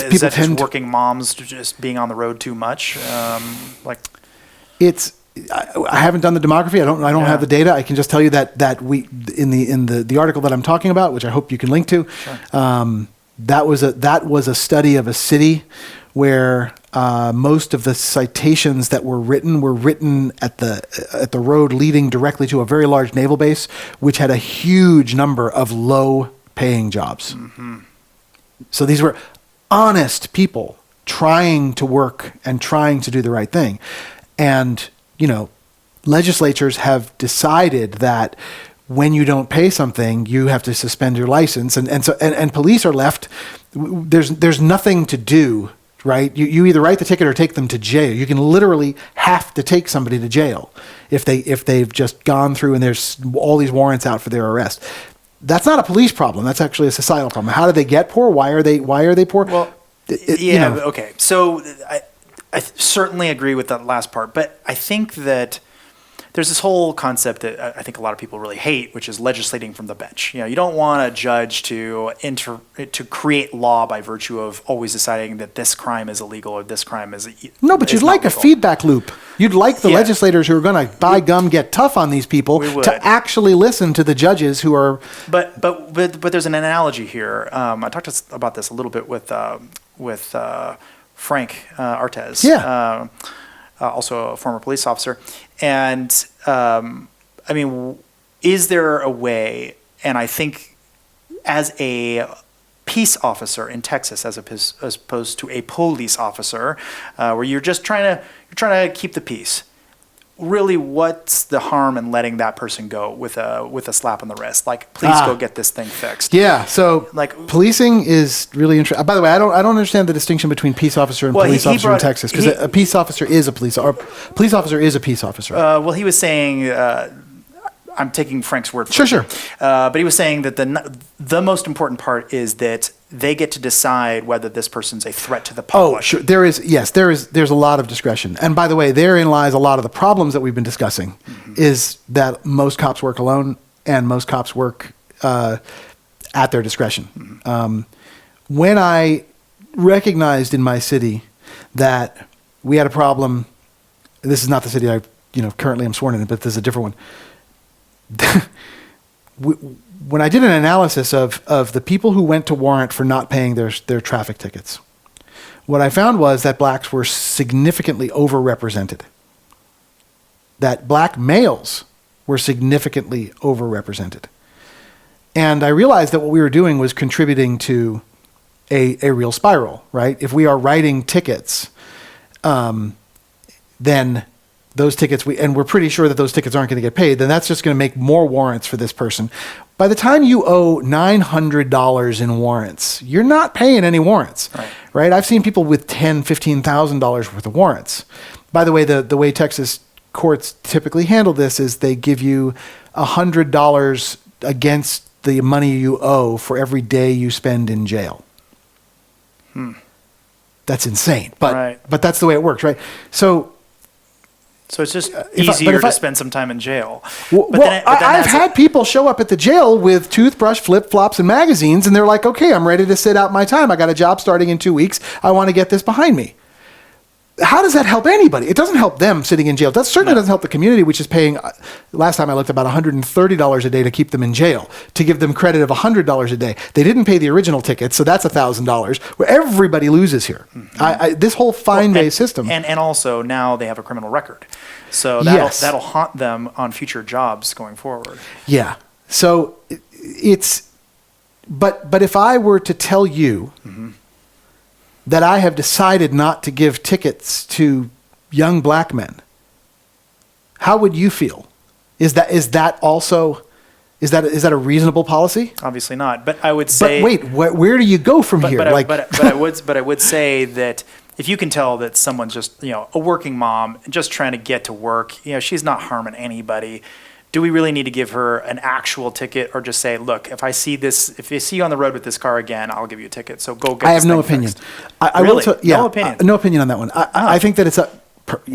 people tend just working moms just being on the road too much. I haven't done the demography. I don't have the data. I can just tell you that we in the article that I'm talking about, which I hope you can link to. Sure. That was a study of a city where most of the citations that were written at the road leading directly to a very large naval base, which had a huge number of low-paying jobs. Mm-hmm. So these were honest people trying to work and trying to do the right thing, and legislatures have decided that when you don't pay something, you have to suspend your license, and police are left. There's nothing to do, right? You either write the ticket or take them to jail. You can literally have to take somebody to jail if they've just gone through and there's all these warrants out for their arrest. That's not a police problem. That's actually a societal problem. How do they get poor? Why are they poor? Well, okay. So I certainly agree with that last part, but I think that there's this whole concept that I think a lot of people really hate, which is legislating from the bench. You don't want a judge to create law by virtue of always deciding that this crime is illegal or this crime is no. But you'd like legal. A feedback loop. You'd like the legislators who are going to get tough on these people to actually listen to the judges who are. But there's an analogy here. I talked about this a little bit with Frank Artez. Yeah. Also a former police officer. And, is there a way, and I think as a peace officer in Texas, as opposed to a police officer, where you're trying to keep the peace, really, what's the harm in letting that person go with a slap on the wrist? Like, please go get this thing fixed. Yeah. So, policing is really interesting. By the way, I don't understand the distinction between peace officer and police officer in Texas, because a peace officer is a police officer is a peace officer. He was saying, I'm taking Frank's word for Sure, it. sure. But he was saying that the most important part is that they get to decide whether this person's a threat to the public. Oh, sure. There's a lot of discretion. And by the way, therein lies a lot of the problems that we've been discussing, is that most cops work alone and most cops work at their discretion. When I recognized in my city that we had a problem, this is not the city I currently am sworn in, but this is a different one. When I did an analysis of the people who went to warrant for not paying their traffic tickets, what I found was that blacks were significantly overrepresented. That black males were significantly overrepresented. And I realized that what we were doing was contributing to a real spiral, right? If we are writing tickets, then those tickets, and we're pretty sure that those tickets aren't going to get paid, then that's just going to make more warrants for this person. By the time you owe $900 in warrants, you're not paying any warrants, right? I've seen people with $10,000, $15,000 worth of warrants. By the way, the way Texas courts typically handle this is they give you $100 against the money you owe for every day you spend in jail. That's insane, but that's the way it works, right? So it's just easier to spend some time in jail. I've had people show up at the jail with toothbrush, flip-flops, and magazines, and they're like, okay, I'm ready to sit out my time. I got a job starting in 2 weeks. I want to get this behind me. How does that help anybody? It doesn't help them sitting in jail. That certainly doesn't help the community, which is paying, last time I looked, about $130 a day to keep them in jail, to give them credit of $100 a day. They didn't pay the original ticket, so that's $1,000. Where everybody loses here. This whole fine-based system. And also, now they have a criminal record. So that'll haunt them on future jobs going forward. Yeah. So but if I were to tell you that I have decided not to give tickets to young black men, how would you feel? Is that a reasonable policy? Obviously not. But I would say. But wait, where do you go from here? But I would say that if you can tell that someone's just a working mom just trying to get to work, she's not harming anybody. Do we really need to give her an actual ticket, or just say, look, if I see you on the road with this car again, I'll give you a ticket. So go get. I have no opinion. No opinion. No opinion on that one. I think that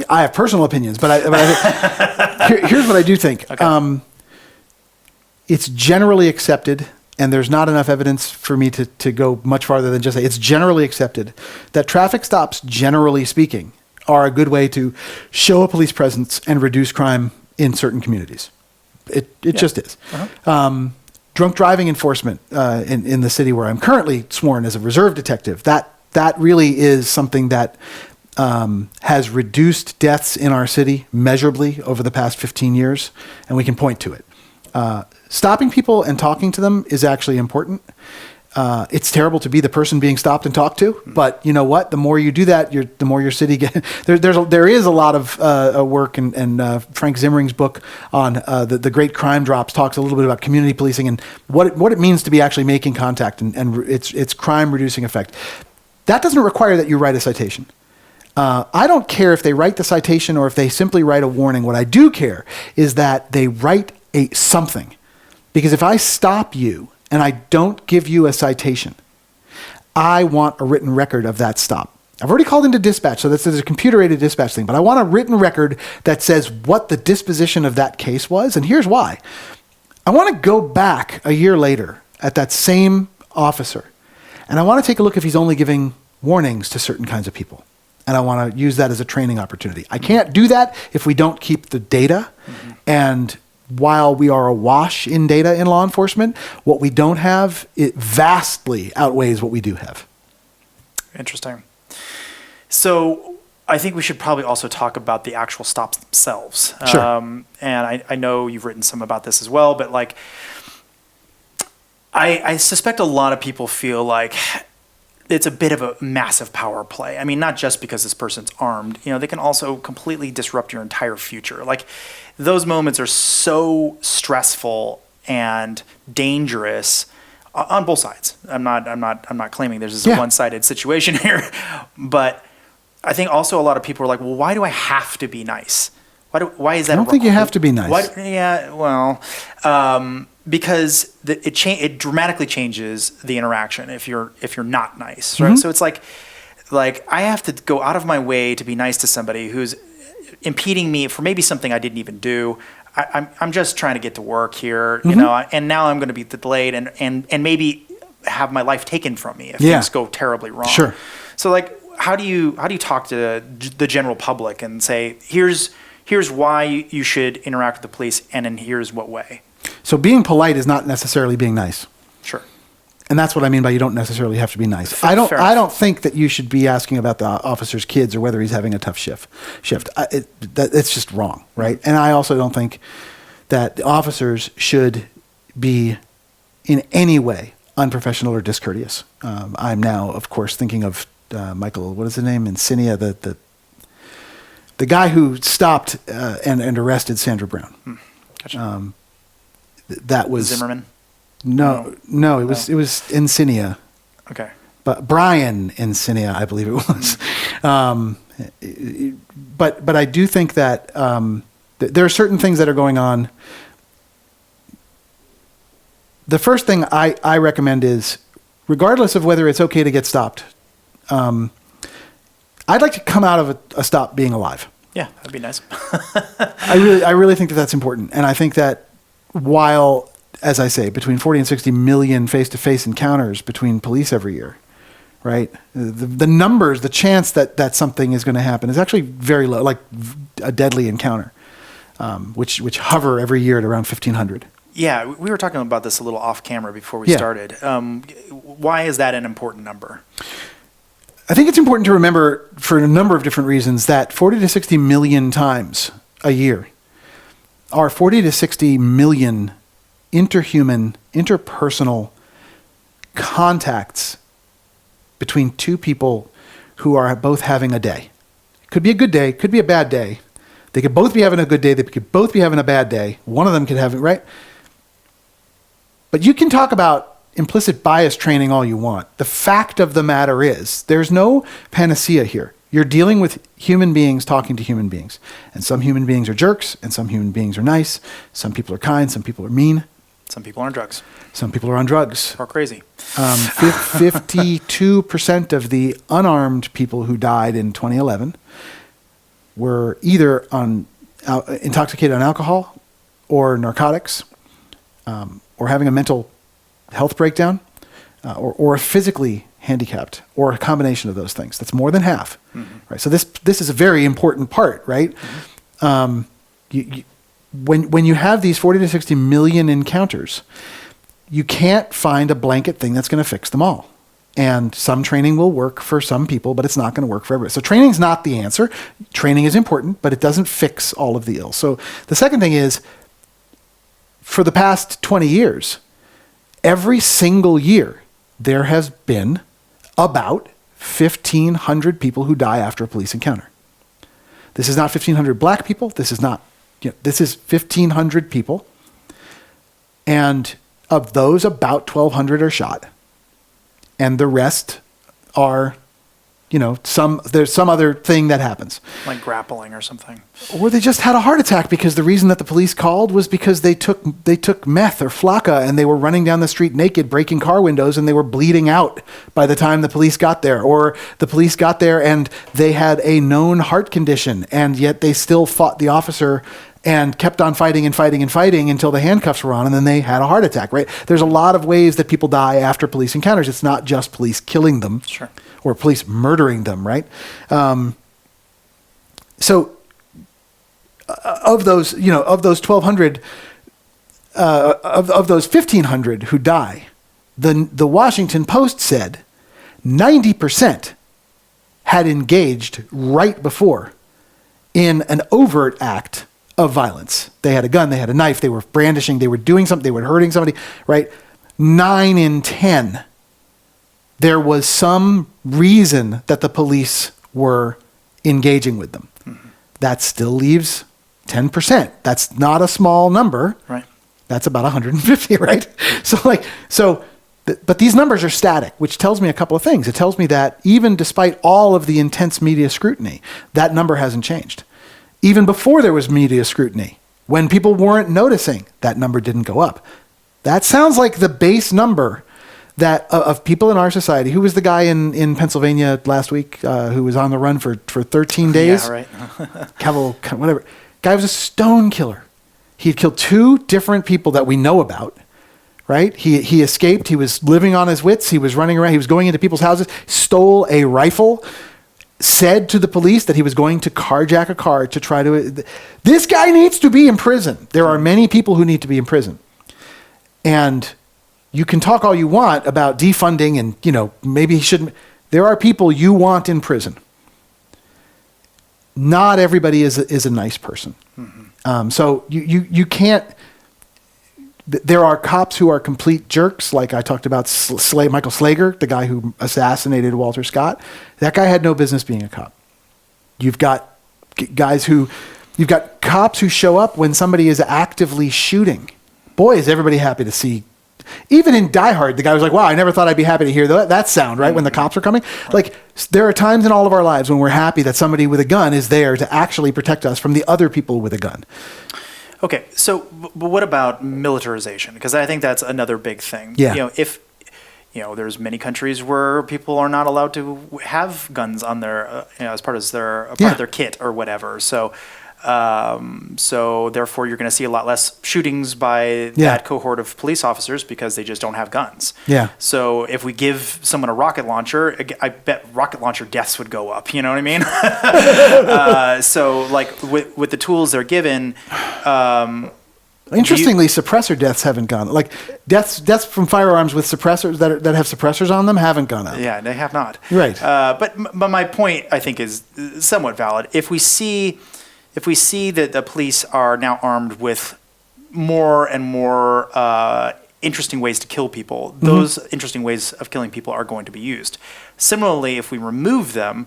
I have personal opinions, but here's what I do think. Okay. It's generally accepted, and there's not enough evidence for me to go much farther than just say it's generally accepted that traffic stops, generally speaking, are a good way to show a police presence and reduce crime in certain communities. It just is. Drunk driving enforcement in the city where I'm currently sworn as a reserve detective, that really is something that has reduced deaths in our city measurably over the past 15 years, and we can point to it. Stopping people and talking to them is actually important. It's terrible to be the person being stopped and talked to, but you know what? The more you do that, the more your city gets. There is a lot of work, and Frank Zimmering's book on the Great Crime Drops talks a little bit about community policing and what it means to be actually making contact and its crime reducing effect. That doesn't require that you write a citation. I don't care if they write the citation or if they simply write a warning. What I do care is that they write something, because if I stop you and I don't give you a citation, I want a written record of that stop. I've already called into dispatch, so there's a computer-aided dispatch thing, but I want a written record that says what the disposition of that case was, and here's why. I want to go back a year later at that same officer, and I want to take a look if he's only giving warnings to certain kinds of people, and I want to use that as a training opportunity. I can't do that if we don't keep the data, and while we are awash in data in law enforcement, what we don't have, it vastly outweighs what we do have. Interesting. So I think we should probably also talk about the actual stops themselves. Sure. And I know you've written some about this as well, but I suspect a lot of people feel like it's a bit of a massive power play. I mean, not just because this person's armed, they can also completely disrupt your entire future. Those moments are so stressful and dangerous on both sides. I'm not claiming there's this one-sided situation here, but I think also a lot of people are like, well, why do I have to be nice? Why is that? I don't think you have to be nice. Because it dramatically changes the interaction if you're not nice, right? So it's like I have to go out of my way to be nice to somebody who's impeding me for maybe something I didn't even do. I'm just trying to get to work here, you know, and now I'm going to be delayed and maybe have my life taken from me if things go terribly wrong. Sure. So like, how do you talk to the general public and say, here's why you should interact with the police, and then here's what way? So being polite is not necessarily being nice. Sure. And that's what I mean by you don't necessarily have to be nice. I don't think that you should be asking about the officer's kids or whether he's having a tough shift. It's just wrong, right? And I also don't think that the officers should be in any way unprofessional or discourteous. I'm now, of course, thinking of Michael, what is his name? Insignia, the guy who stopped and arrested Sandra Brown. Gotcha. That was Zimmerman. No, it was Insignia. Okay. But Brian Insignia, I believe it was. But I do think that there are certain things that are going on. The first thing I recommend is, regardless of whether it's okay to get stopped, I'd like to come out of a stop being alive. Yeah, that'd be nice. I really think that that's important. And I think that while, as I say, between 40 and 60 million face-to-face encounters between police every year, right? The numbers, the chance that something is going to happen is actually very low, like a deadly encounter, which hover every year at around 1,500. Yeah, we were talking about this a little off camera before we started. Why is that an important number? I think it's important to remember, for a number of different reasons, that 40 to 60 million times a year are 40 to 60 million interpersonal contacts between two people who are both having a day. It could be a good day, could be a bad day. They could both be having a good day, they could both be having a bad day. One of them could have it, right? But you can talk about implicit bias training all you want. The fact of the matter is, there's no panacea here. You're dealing with human beings talking to human beings. And some human beings are jerks, and some human beings are nice. Some people are kind, some people are mean. Some people are on drugs. Some people are on drugs. Or crazy. 52% of the unarmed people who died in 2011 were either intoxicated on alcohol or narcotics, or having a mental health breakdown, or physically handicapped, or a combination of those things. That's more than half, right? So this is a very important part, right? When you have these 40 to 60 million encounters, you can't find a blanket thing that's going to fix them all. And some training will work for some people, but it's not going to work for everybody. So training's not the answer. Training is important, but it doesn't fix all of the ills. So the second thing is, for the past 20 years, every single year, there has been about 1,500 people who die after a police encounter. This is not 1,500 black people. This is 1,500 people. And of those, about 1,200 are shot. And the rest are, there's some other thing that happens. Like grappling or something. Or they just had a heart attack because the reason that the police called was because they took meth or flakka and they were running down the street naked, breaking car windows, and they were bleeding out by the time the police got there. Or the police got there and they had a known heart condition, and yet they still fought the officer and kept on fighting and fighting and fighting until the handcuffs were on, and then they had a heart attack, right? There's a lot of ways that people die after police encounters. It's not just police killing them. Sure. Or police murdering them, right? So of those 1,200, of those 1,500 who die, the Washington Post said 90% had engaged right before in an overt act of violence. They had a gun, they had a knife, they were brandishing, they were doing something, they were hurting somebody, right? 9 in 10, there was some reason that the police were engaging with them. Mm-hmm. That still leaves 10%. That's not a small number. Right. That's about 150, right? But these numbers are static, which tells me a couple of things. It tells me that even despite all of the intense media scrutiny, that number hasn't changed. even before there was media scrutiny, when people weren't noticing, that number didn't go up. That sounds like the base number that of people in our society. Who was the guy in Pennsylvania last week who was on the run for 13 days? Yeah, right. Cavill, whatever. Guy was a stone killer. He had killed 2 different people that we know about, right? He escaped. He was living on his wits. He was running around. He was going into people's houses, stole a rifle, said to the police that he was going to carjack a car to try to... This guy needs to be in prison. There are many people who need to be in prison. And you can talk all you want about defunding and, maybe he shouldn't... There are people you want in prison. Not everybody is a nice person. Mm-hmm. So you can't... There are cops who are complete jerks, like I talked about Michael Slager, the guy who assassinated Walter Scott. That guy had no business being a cop. You've got cops who show up when somebody is actively shooting. Boy, is everybody happy to see. Even in Die Hard, the guy was like, wow, I never thought I'd be happy to hear that sound, right? When the cops are coming. Like, there are times in all of our lives when we're happy that somebody with a gun is there to actually protect us from the other people with a gun. Okay, so but what about militarization? Because I think that's another big thing. Yeah. If there's many countries where people are not allowed to have guns on their as part of their kit or whatever. So therefore you're going to see a lot less shootings by that cohort of police officers because they just don't have guns. Yeah. So if we give someone a rocket launcher, I bet rocket launcher deaths would go up. You know what I mean? So like with the tools they're given. Interestingly, suppressor deaths haven't gone. Like deaths from firearms with suppressors that have suppressors on them haven't gone up. Yeah, they have not. Right. But my point, I think, is somewhat valid. If we see that the police are now armed with more and more interesting ways to kill people, those interesting ways of killing people are going to be used. Similarly, if we remove them,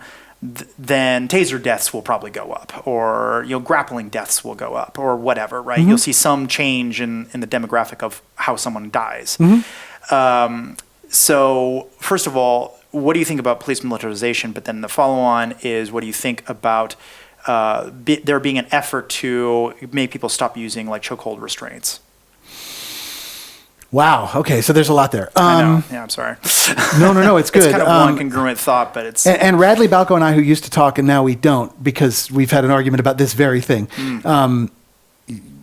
then taser deaths will probably go up, or grappling deaths will go up, or whatever, right? You'll see some change in the demographic of how someone dies. So first of all, what do you think about police militarization? But then the follow-on is, what do you think about there being an effort to make people stop using like chokehold restraints? Wow. Okay. So there's a lot there. I know. Yeah, I'm sorry. No. It's good. It's kind of one congruent thought, but it's... And Radley Balco and I, who used to talk, and now we don't, because we've had an argument about this very thing,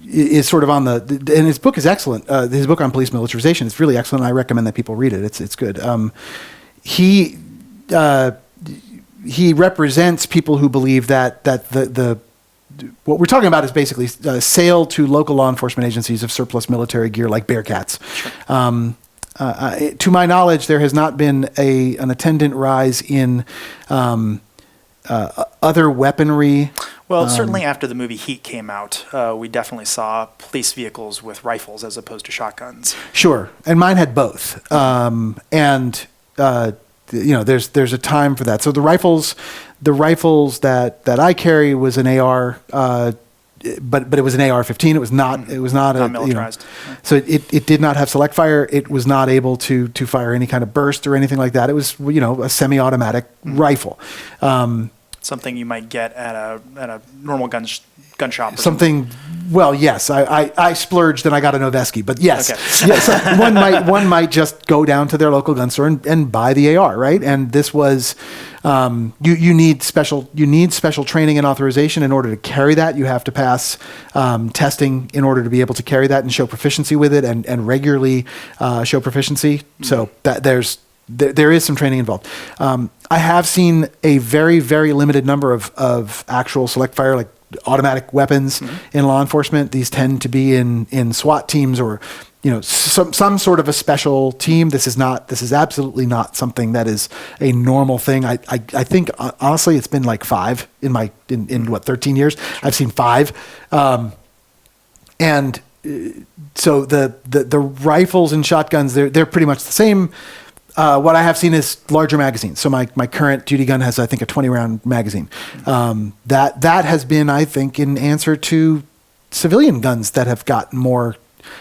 is sort of on the... And his book is excellent. His book on police militarization is really excellent. I recommend that people read it. It's good. He represents people who believe that what we're talking about is basically sale to local law enforcement agencies of surplus military gear like Bearcats. Sure. To my knowledge, there has not been an attendant rise in other weaponry. Well, certainly after the movie Heat came out, we definitely saw police vehicles with rifles as opposed to shotguns. Sure, and mine had both. There's a time for that. So the rifles that I carry was an AR, but it was an AR-15. It was not militarized. So it did not have select fire. It was not able to fire any kind of burst or anything like that. It was a semi-automatic rifle. Something you might get at a normal gun shop. Something. Well, yes, I splurged and I got a Noveski, but yes, okay. Yes, one might just go down to their local gun store and buy the AR, right? And this was, you need special training and authorization in order to carry that. You have to pass testing in order to be able to carry that and show proficiency with it, and regularly show proficiency. Mm-hmm. So that there is some training involved. I have seen a very, very limited number of actual select fire, like automatic weapons in law enforcement. These tend to be in SWAT teams or some sort of a special team. This is absolutely not something that is a normal thing. I think honestly it's been like 5 in 13 years. I've seen 5. And so the rifles and shotguns, they're pretty much the same. What I have seen is larger magazines. So my current duty gun has, I think, a 20-round magazine. That has been, I think, in answer to civilian guns that have gotten more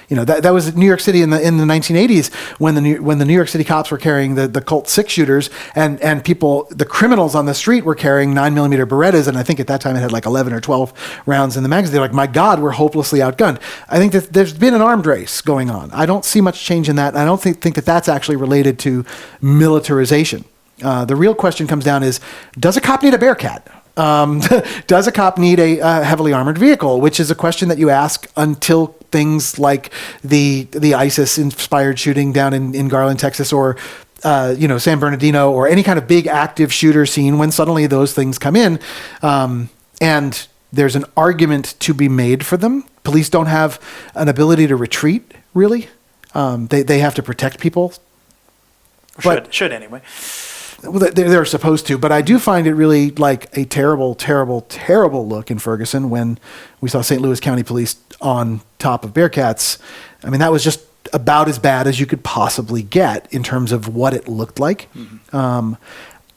that was New York City in the 1980s when the New York City cops were carrying the Colt 6 shooters, and the criminals on the street were carrying 9mm Berettas, and I think at that time it had like 11 or 12 rounds in the magazine. They're like, my God, we're hopelessly outgunned. I think that there's been an armed race going on. I don't see much change in that. I don't think that that's actually related to militarization. The real question comes down is, does a cop need a Bearcat? Does a cop need a heavily armored vehicle? Which is a question that you ask until things like the ISIS-inspired shooting down in Garland, Texas, or San Bernardino, or any kind of big active shooter scene, when suddenly those things come in, and there's an argument to be made for them. Police don't have an ability to retreat, really. They have to protect people. Should anyway. Well, they're supposed to, but I do find it really like a terrible, terrible, terrible look in Ferguson when we saw St. Louis County Police on top of Bearcats. I mean, that was just about as bad as you could possibly get in terms of what it looked like. Mm-hmm.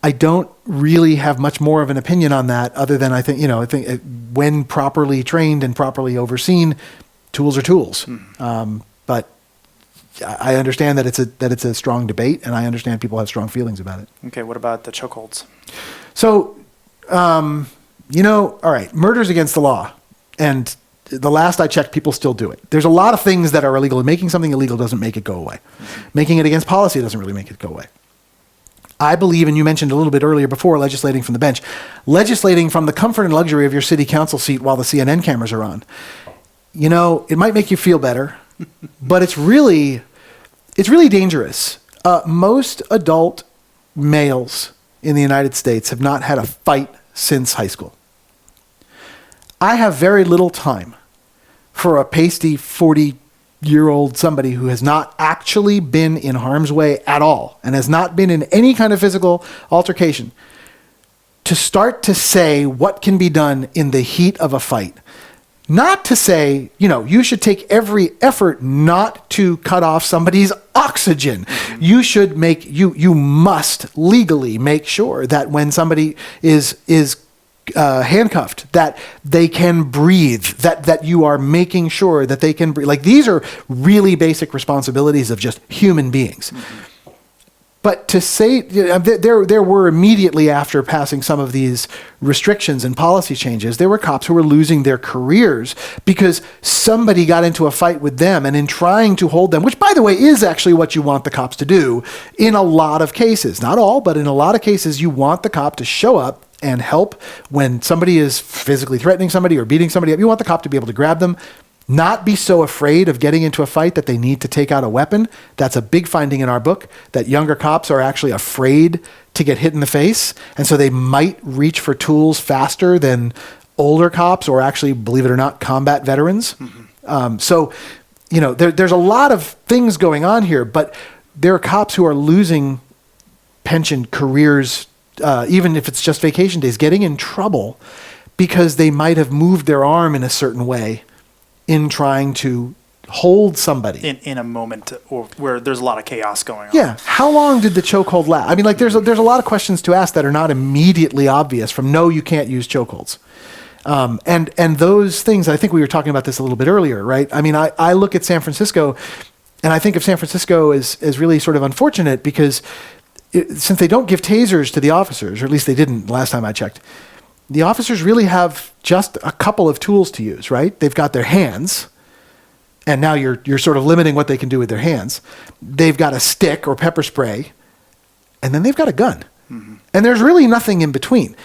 I don't really have much more of an opinion on that, other than I think when properly trained and properly overseen, tools are tools. Mm-hmm. But I understand that it's a strong debate, and I understand people have strong feelings about it. Okay, what about the chokeholds? So, all right, murder's against the law, and the last I checked, people still do it. There's a lot of things that are illegal, and making something illegal doesn't make it go away. Mm-hmm. Making it against policy doesn't really make it go away. I believe, and you mentioned a little bit earlier before, legislating from the bench, legislating from the comfort and luxury of your city council seat while the CNN cameras are on. It might make you feel better, but it's really dangerous. Most adult males in the United States have not had a fight since high school. I have very little time for a pasty 40-year-old somebody who has not actually been in harm's way at all and has not been in any kind of physical altercation to start to say what can be done in the heat of a fight. Not to say, you should take every effort not to cut off somebody's oxygen. Mm-hmm. You must legally make sure that when somebody is handcuffed, that they can breathe, that you are making sure that they can breathe. Like, these are really basic responsibilities of just human beings. Mm-hmm. But to say, there were immediately after passing some of these restrictions and policy changes, there were cops who were losing their careers because somebody got into a fight with them, and in trying to hold them, which, by the way, is actually what you want the cops to do in a lot of cases. Not all, but in a lot of cases, you want the cop to show up and help when somebody is physically threatening somebody or beating somebody up. You want the cop to be able to grab them, not be so afraid of getting into a fight that they need to take out a weapon. That's a big finding in our book, that younger cops are actually afraid to get hit in the face, and so they might reach for tools faster than older cops, or actually, believe it or not, combat veterans. Mm-hmm. There's a lot of things going on here, but there are cops who are losing pension careers, even if it's just vacation days, getting in trouble because they might have moved their arm in a certain way in trying to hold somebody in a moment or where there's a lot of chaos going on. Yeah. How long did the chokehold last? I mean, like, there's a lot of questions to ask that are not immediately obvious from no, you can't use chokeholds. And those things, I think we were talking about this a little bit earlier, right? I mean, I look at San Francisco, and I think of San Francisco as really sort of unfortunate because since they don't give tasers to the officers, or at least they didn't last time I checked, the officers really have just a couple of tools to use, right? They've got their hands, and now you're sort of limiting what they can do with their hands. They've got a stick or pepper spray, and then they've got a gun. Mm-hmm. And there's really nothing in between.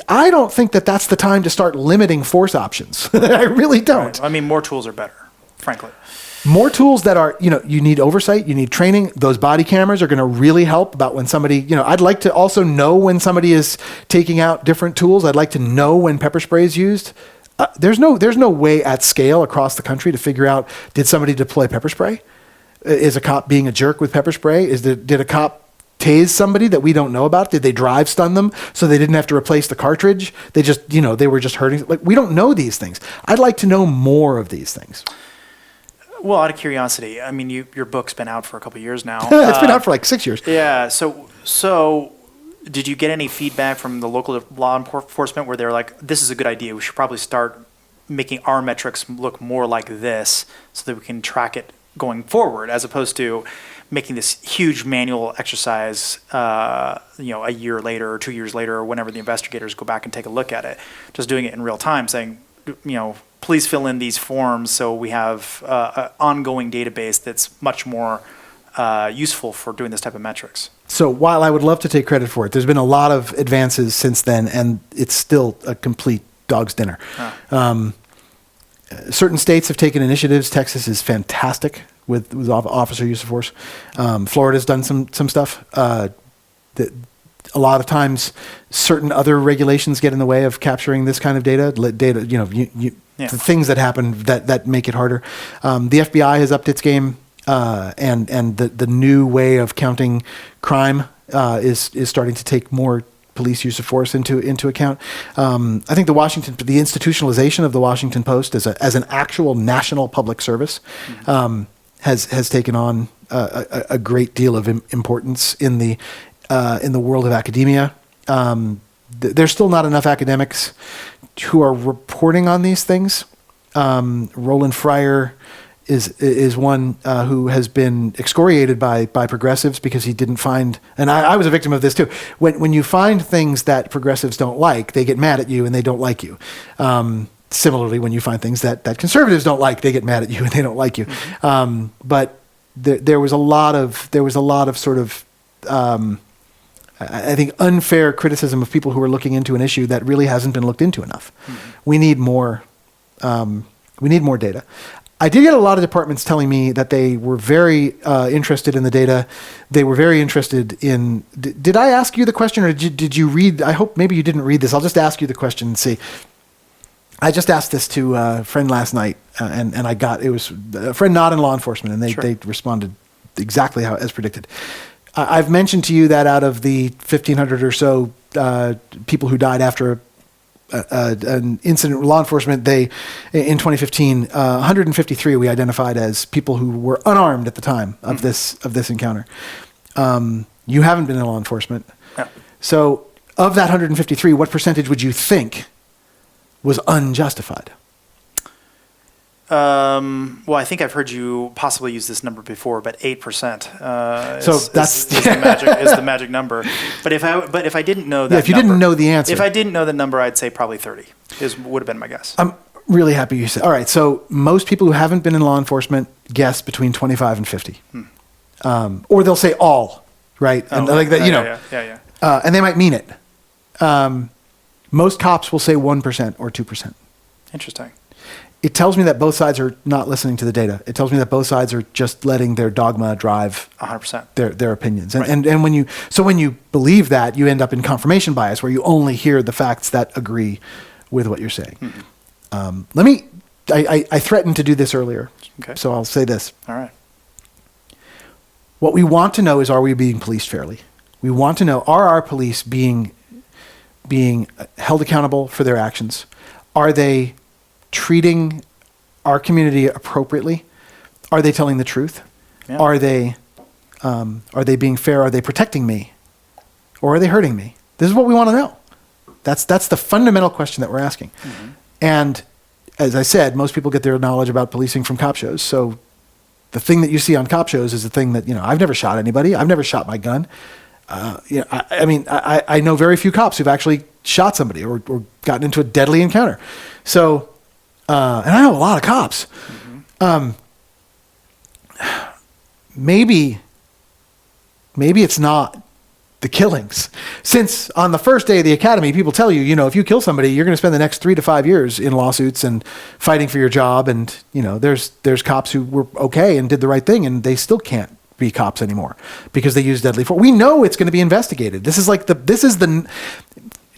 I don't think that that's the time to start limiting force options. I really don't. Right. I mean, more tools are better, frankly. More tools that are, you need oversight, you need training. Those body cameras are going to really help about when somebody, I'd like to also know when somebody is taking out different tools. I'd like to know when pepper spray is used. There's no way at scale across the country to figure out, did somebody deploy pepper spray? Is a cop being a jerk with pepper spray? Did a cop tase somebody that we don't know about? Did they drive stun them so they didn't have to replace the cartridge? They just, they were just hurting. Like, we don't know these things. I'd like to know more of these things. Well, out of curiosity, I mean, your book's been out for a couple of years now. It's been out for like 6 years. Yeah. So did you get any feedback from the local law enforcement where they're like, this is a good idea, we should probably start making our metrics look more like this so that we can track it going forward, as opposed to making this huge manual exercise, a year later or 2 years later, or whenever the investigators go back and take a look at it. Just doing it in real time, saying, please fill in these forms so we have an ongoing database that's much more useful for doing this type of metrics. So while I would love to take credit for it, there's been a lot of advances since then, and it's still a complete dog's dinner. Certain states have taken initiatives. Texas is fantastic with officer use of force. Florida's done some stuff. A lot of times, certain other regulations get in the way of capturing this kind of data. The things that happen that make it harder. The FBI has upped its game, and the new way of counting crime is starting to take more police use of force into account. I think the institutionalization of the Washington Post as an actual national public service has taken on a great deal of importance in the world of academia. There's still not enough academics who are reporting on these things. Roland Fryer is one who has been excoriated by progressives because he didn't find, and I was a victim of this too. When you find things that progressives don't like, they get mad at you and they don't like you. Similarly, when you find things that conservatives don't like, they get mad at you and they don't like you. But there was a lot of sort of I think unfair criticism of people who are looking into an issue that really hasn't been looked into enough. We need more data. I did get a lot of departments telling me that they were very interested in the data. They were very interested in. Did I ask you the question, or did you read? I hope maybe you didn't read this. I'll just ask you the question and see. I just asked this to a friend last night, and it was a friend not in law enforcement, and they responded exactly as predicted. I've mentioned to you that out of the 1,500 or so people who died after an incident with law enforcement, in 2015, 153 we identified as people who were unarmed at the time of this encounter. You haven't been in law enforcement. Yeah. So of that 153, what percentage would you think was unjustified? Well, I think I've heard you possibly use this number before, but 8%. Is the magic number. But if I didn't know that, if you didn't know the answer, if I didn't know the number, I'd say probably 30. Would have been my guess. I'm really happy you said. All right, so most people who haven't been in law enforcement guess between 25 and 50, or they'll say all, right? And like that, Yeah. And they might mean it. Most cops will say 1% or 2%. Interesting. It tells me that both sides are not listening to the data. It tells me that both sides are just letting their dogma drive 100% their opinions. Right. And when you believe that, you end up in confirmation bias, where you only hear the facts that agree with what you're saying. I threatened to do this earlier, so I'll say this. All right. What we want to know is, are we being policed fairly? We want to know, are our police being held accountable for their actions? Are they treating our community appropriately? Are they telling the truth? Yeah. Are they being fair? Are they protecting me? Or are they hurting me? This is what we want to know. That's the fundamental question that we're asking. And as I said, most people get their knowledge about policing from cop shows. So the thing that you see on cop shows is the thing that, I've never shot anybody. I've never shot my gun. I know very few cops who've actually shot somebody or gotten into a deadly encounter. So, and I know a lot of cops. Maybe it's not the killings. Since on the first day of the academy, people tell you, if you kill somebody, you're going to spend the next 3 to 5 years in lawsuits and fighting for your job. And, there's cops who were okay and did the right thing, and they still can't be cops anymore because they use deadly force. We know it's going to be investigated.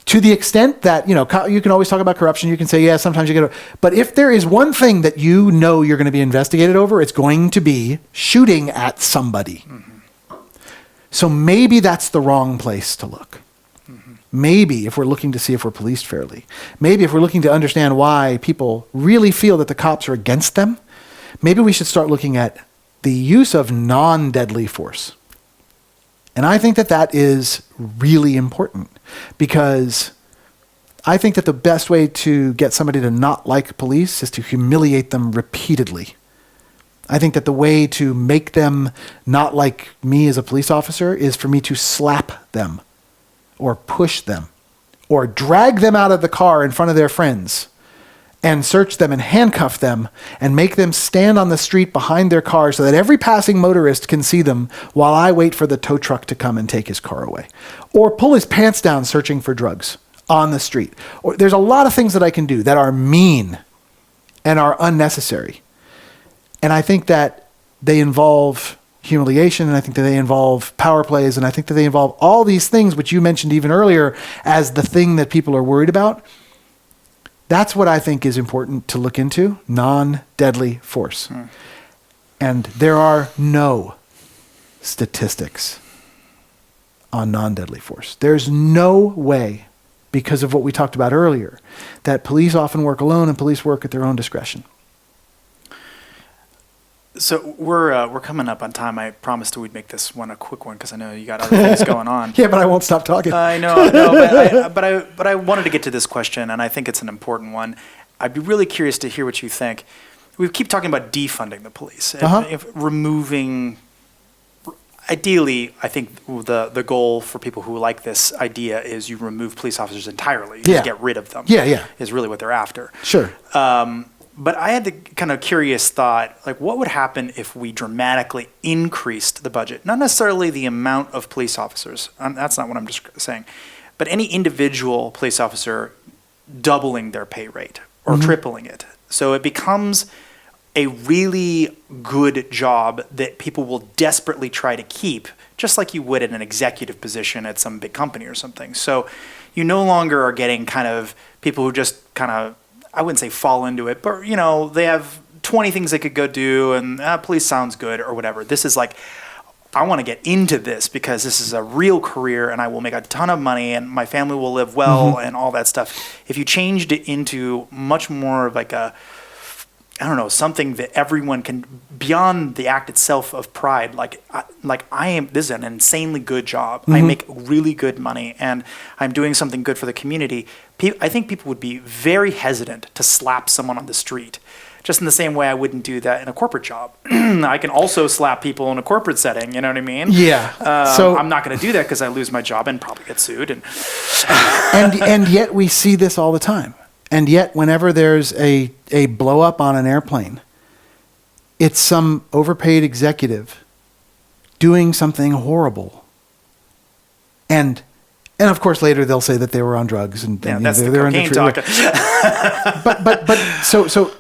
To the extent that, you can always talk about corruption. You can say, yeah, sometimes you get it. But if there is one thing that you're going to be investigated over, it's going to be shooting at somebody. So maybe that's the wrong place to look. Maybe if we're looking to see if we're policed fairly, maybe if we're looking to understand why people really feel that the cops are against them, maybe we should start looking at the use of non-deadly force. And I think that is really important, because I think that the best way to get somebody to not like police is to humiliate them repeatedly. I think that the way to make them not like me as a police officer is for me to slap them or push them or drag them out of the car in front of their friends and search them and handcuff them and make them stand on the street behind their car so that every passing motorist can see them while I wait for the tow truck to come and take his car away. Or pull his pants down searching for drugs on the street. Or there's a lot of things that I can do that are mean and are unnecessary. And I think that they involve humiliation, and I think that they involve power plays, and I think that they involve all these things which you mentioned even earlier as the thing that people are worried about. That's what I think is important to look into, non-deadly force. And there are no statistics on non-deadly force. There's no way, because of what we talked about earlier, that police often work alone and police work at their own discretion. So we're coming up on time. I promised we'd make this one a quick one because I know you got other things going on. Yeah, but I won't stop talking. I know, but I wanted to get to this question, and I think it's an important one. I'd be really curious to hear what you think. We keep talking about defunding the police, if removing. Ideally, I think the goal for people who like this idea is you remove police officers entirely. You just get rid of them. Yeah. Is really what they're after. Sure. But I had the kind of curious thought, like what would happen if we dramatically increased the budget? Not necessarily the amount of police officers. That's not what I'm just saying. But any individual police officer doubling their pay rate or tripling it. So it becomes a really good job that people will desperately try to keep, just like you would in an executive position at some big company or something. So you no longer are getting kind of people who just kind of, I wouldn't say fall into it, but they have 20 things they could go do and police sounds good or whatever. This is like, I want to get into this because this is a real career and I will make a ton of money and my family will live well and all that stuff. If you changed it into much more of like something that everyone can, beyond the act itself of pride, this is an insanely good job. I make really good money and I'm doing something good for the community. I think people would be very hesitant to slap someone on the street, just in the same way I wouldn't do that in a corporate job. I can also slap people in a corporate setting, you know what I mean? Yeah. So I'm not going to do that because I lose my job and probably get sued. And yet we see this all the time. And yet whenever there's a blow up on an airplane, it's some overpaid executive doing something horrible. And of course later they'll say that they were on drugs and that's they're the under cocaine treatment. talk. but so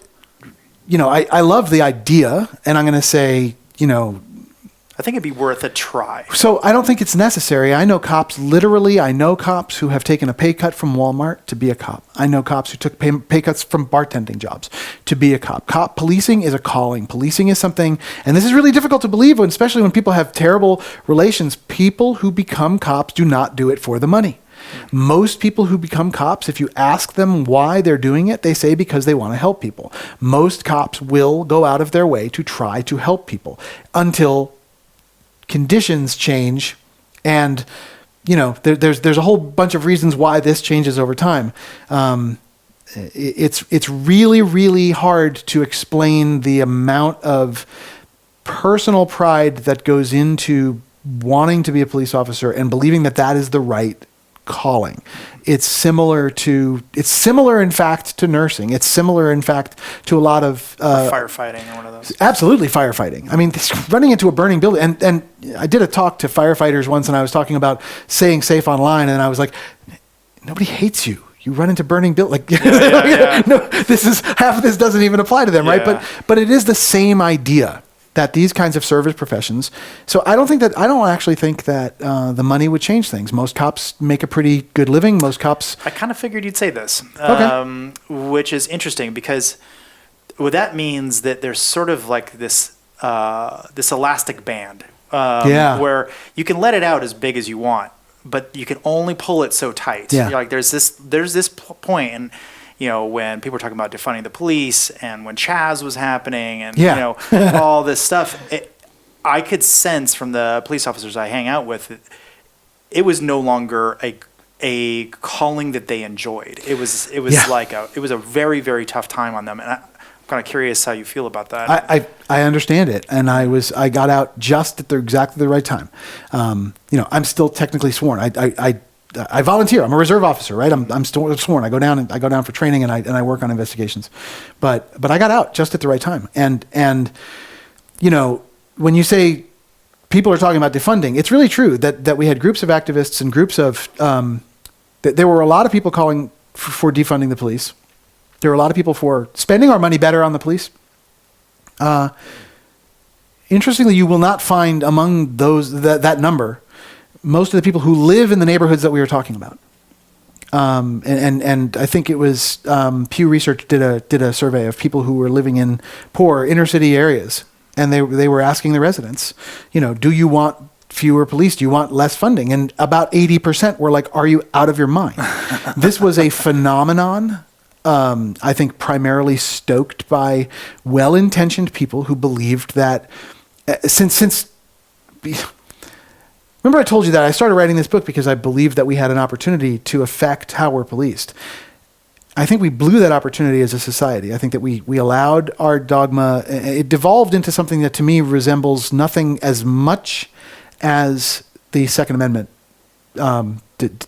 I love the idea, and I'm going to say, I think it'd be worth a try. So I don't think it's necessary. I know cops who have taken a pay cut from Walmart to be a cop. I know cops who took pay cuts from bartending jobs to be a cop. Policing is a calling. Policing is something, and this is really difficult to believe, especially when people have terrible relations. People who become cops do not do it for the money. Most people who become cops, if you ask them why they're doing it, they say because they want to help people. Most cops will go out of their way to try to help people until conditions change, and there's a whole bunch of reasons why this changes over time. It's really, really hard to explain the amount of personal pride that goes into wanting to be a police officer and believing that is the right calling. It's similar in fact to nursing. It's similar in fact to a lot of firefighting or one of those. Absolutely, firefighting. I mean, running into a burning building, and I did a talk to firefighters once, and I was talking about saying safe online, and I was like, nobody hates you. You run into burning building, no, half of this doesn't even apply to them, right? But it is the same idea. That these kinds of service professions. So I don't actually think that the money would change things. Most cops make a pretty good living. Most cops. I kind of figured you'd say this, okay. Which is interesting because that means that there's sort of like this elastic band, where you can let it out as big as you want, but you can only pull it so tight. Yeah. Like there's this point and. When people were talking about defunding the police and when Chaz was happening and, all this stuff, I could sense from the police officers I hang out with, it was no longer a calling that they enjoyed. It was Yeah. it was a very, very tough time on them, and I'm kind of curious how you feel about that. I understand it, and I got out just at exactly the right time. I'm still technically sworn. I volunteer. I'm a reserve officer, right? I'm still sworn. I go down for training, and I work on investigations. But I got out just at the right time. And when you say people are talking about defunding, it's really true that we had groups of activists and groups of there were a lot of people calling for defunding the police. There were a lot of people for spending our money better on the police. Interestingly, you will not find among that number most of the people who live in the neighborhoods that we were talking about. And I think it was Pew Research did a survey of people who were living in poor inner city areas, and they were asking the residents, do you want fewer police? Do you want less funding? And about 80% were like, are you out of your mind? This was a phenomenon, I think primarily stoked by well-intentioned people who believed that remember I told you that I started writing this book because I believed that we had an opportunity to affect how we're policed. I think we blew that opportunity as a society. I think that we allowed our dogma, it devolved into something that to me resembles nothing as much as the Second Amendment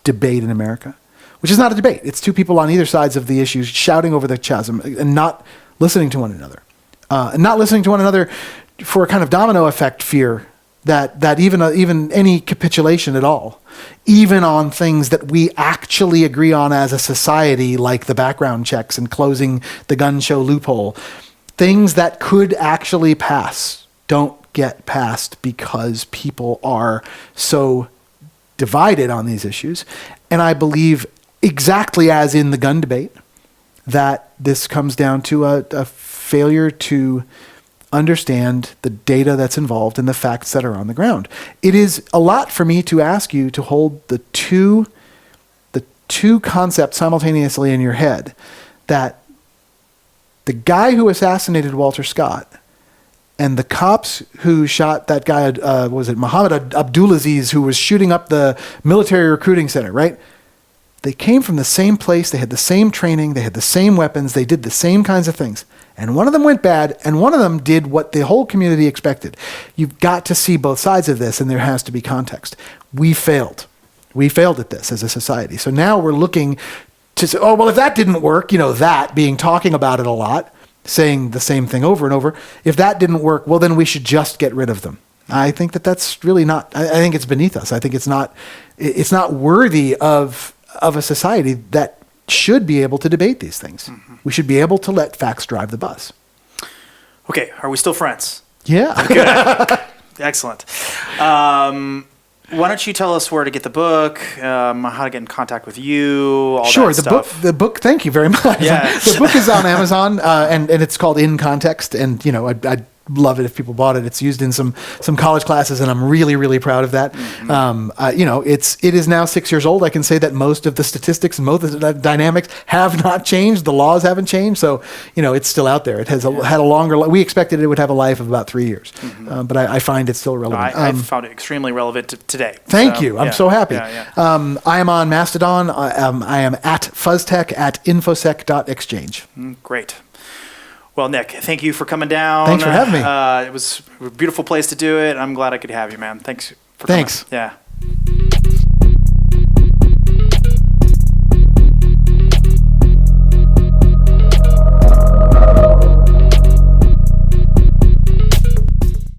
debate in America, which is not a debate. It's two people on either sides of the issues shouting over the chasm and not listening to one another. And not listening to one another for a kind of domino effect fear that even any capitulation at all, even on things that we actually agree on as a society, like the background checks and closing the gun show loophole, things that could actually pass don't get passed because people are so divided on these issues. And I believe, exactly as in the gun debate, that this comes down to a failure to understand the data that's involved and the facts that are on the ground. It is a lot for me to ask you to hold the two concepts simultaneously in your head, that the guy who assassinated Walter Scott and the cops who shot that guy, was it Mohammed Abdulaziz, who was shooting up the military recruiting center, right? They came from the same place, they had the same training, they had the same weapons, they did the same kinds of things. And one of them went bad, and one of them did what the whole community expected. You've got to see both sides of this, and there has to be context. We failed. We failed at this as a society. So now we're looking to say, oh, well, if that didn't work, that being talking about it a lot, saying the same thing over and over, if that didn't work, well, then we should just get rid of them. I think that's really not, I think it's beneath us. I think it's not worthy of a society that should be able to debate these things. Mm-hmm. We should be able to let facts drive the bus. Okay, are we still friends? Yeah. Good. Excellent. Why don't you tell us where to get the book, how to get in contact with you, all sure, that stuff. The book, thank you very much. Yeah. The book is on Amazon, and it's called In Context, and I'd love it if people bought it. It's used in some college classes, and I'm really, really proud of that. Mm-hmm. It is now 6 years old. I can say that most of the statistics and most of the dynamics have not changed. The laws haven't changed, so it's still out there. It has had a longer. We expected it would have a life of about 3 years, mm-hmm. But I find it still relevant. I found it extremely relevant today. Thank you. I'm so happy. Yeah. I am on Mastodon. I am at fuzztech at infosec.exchange. Great. Well, Nick, thank you for coming down. Thanks for having me. It was a beautiful place to do it. I'm glad I could have you, man. Thanks for coming. Thanks. Yeah.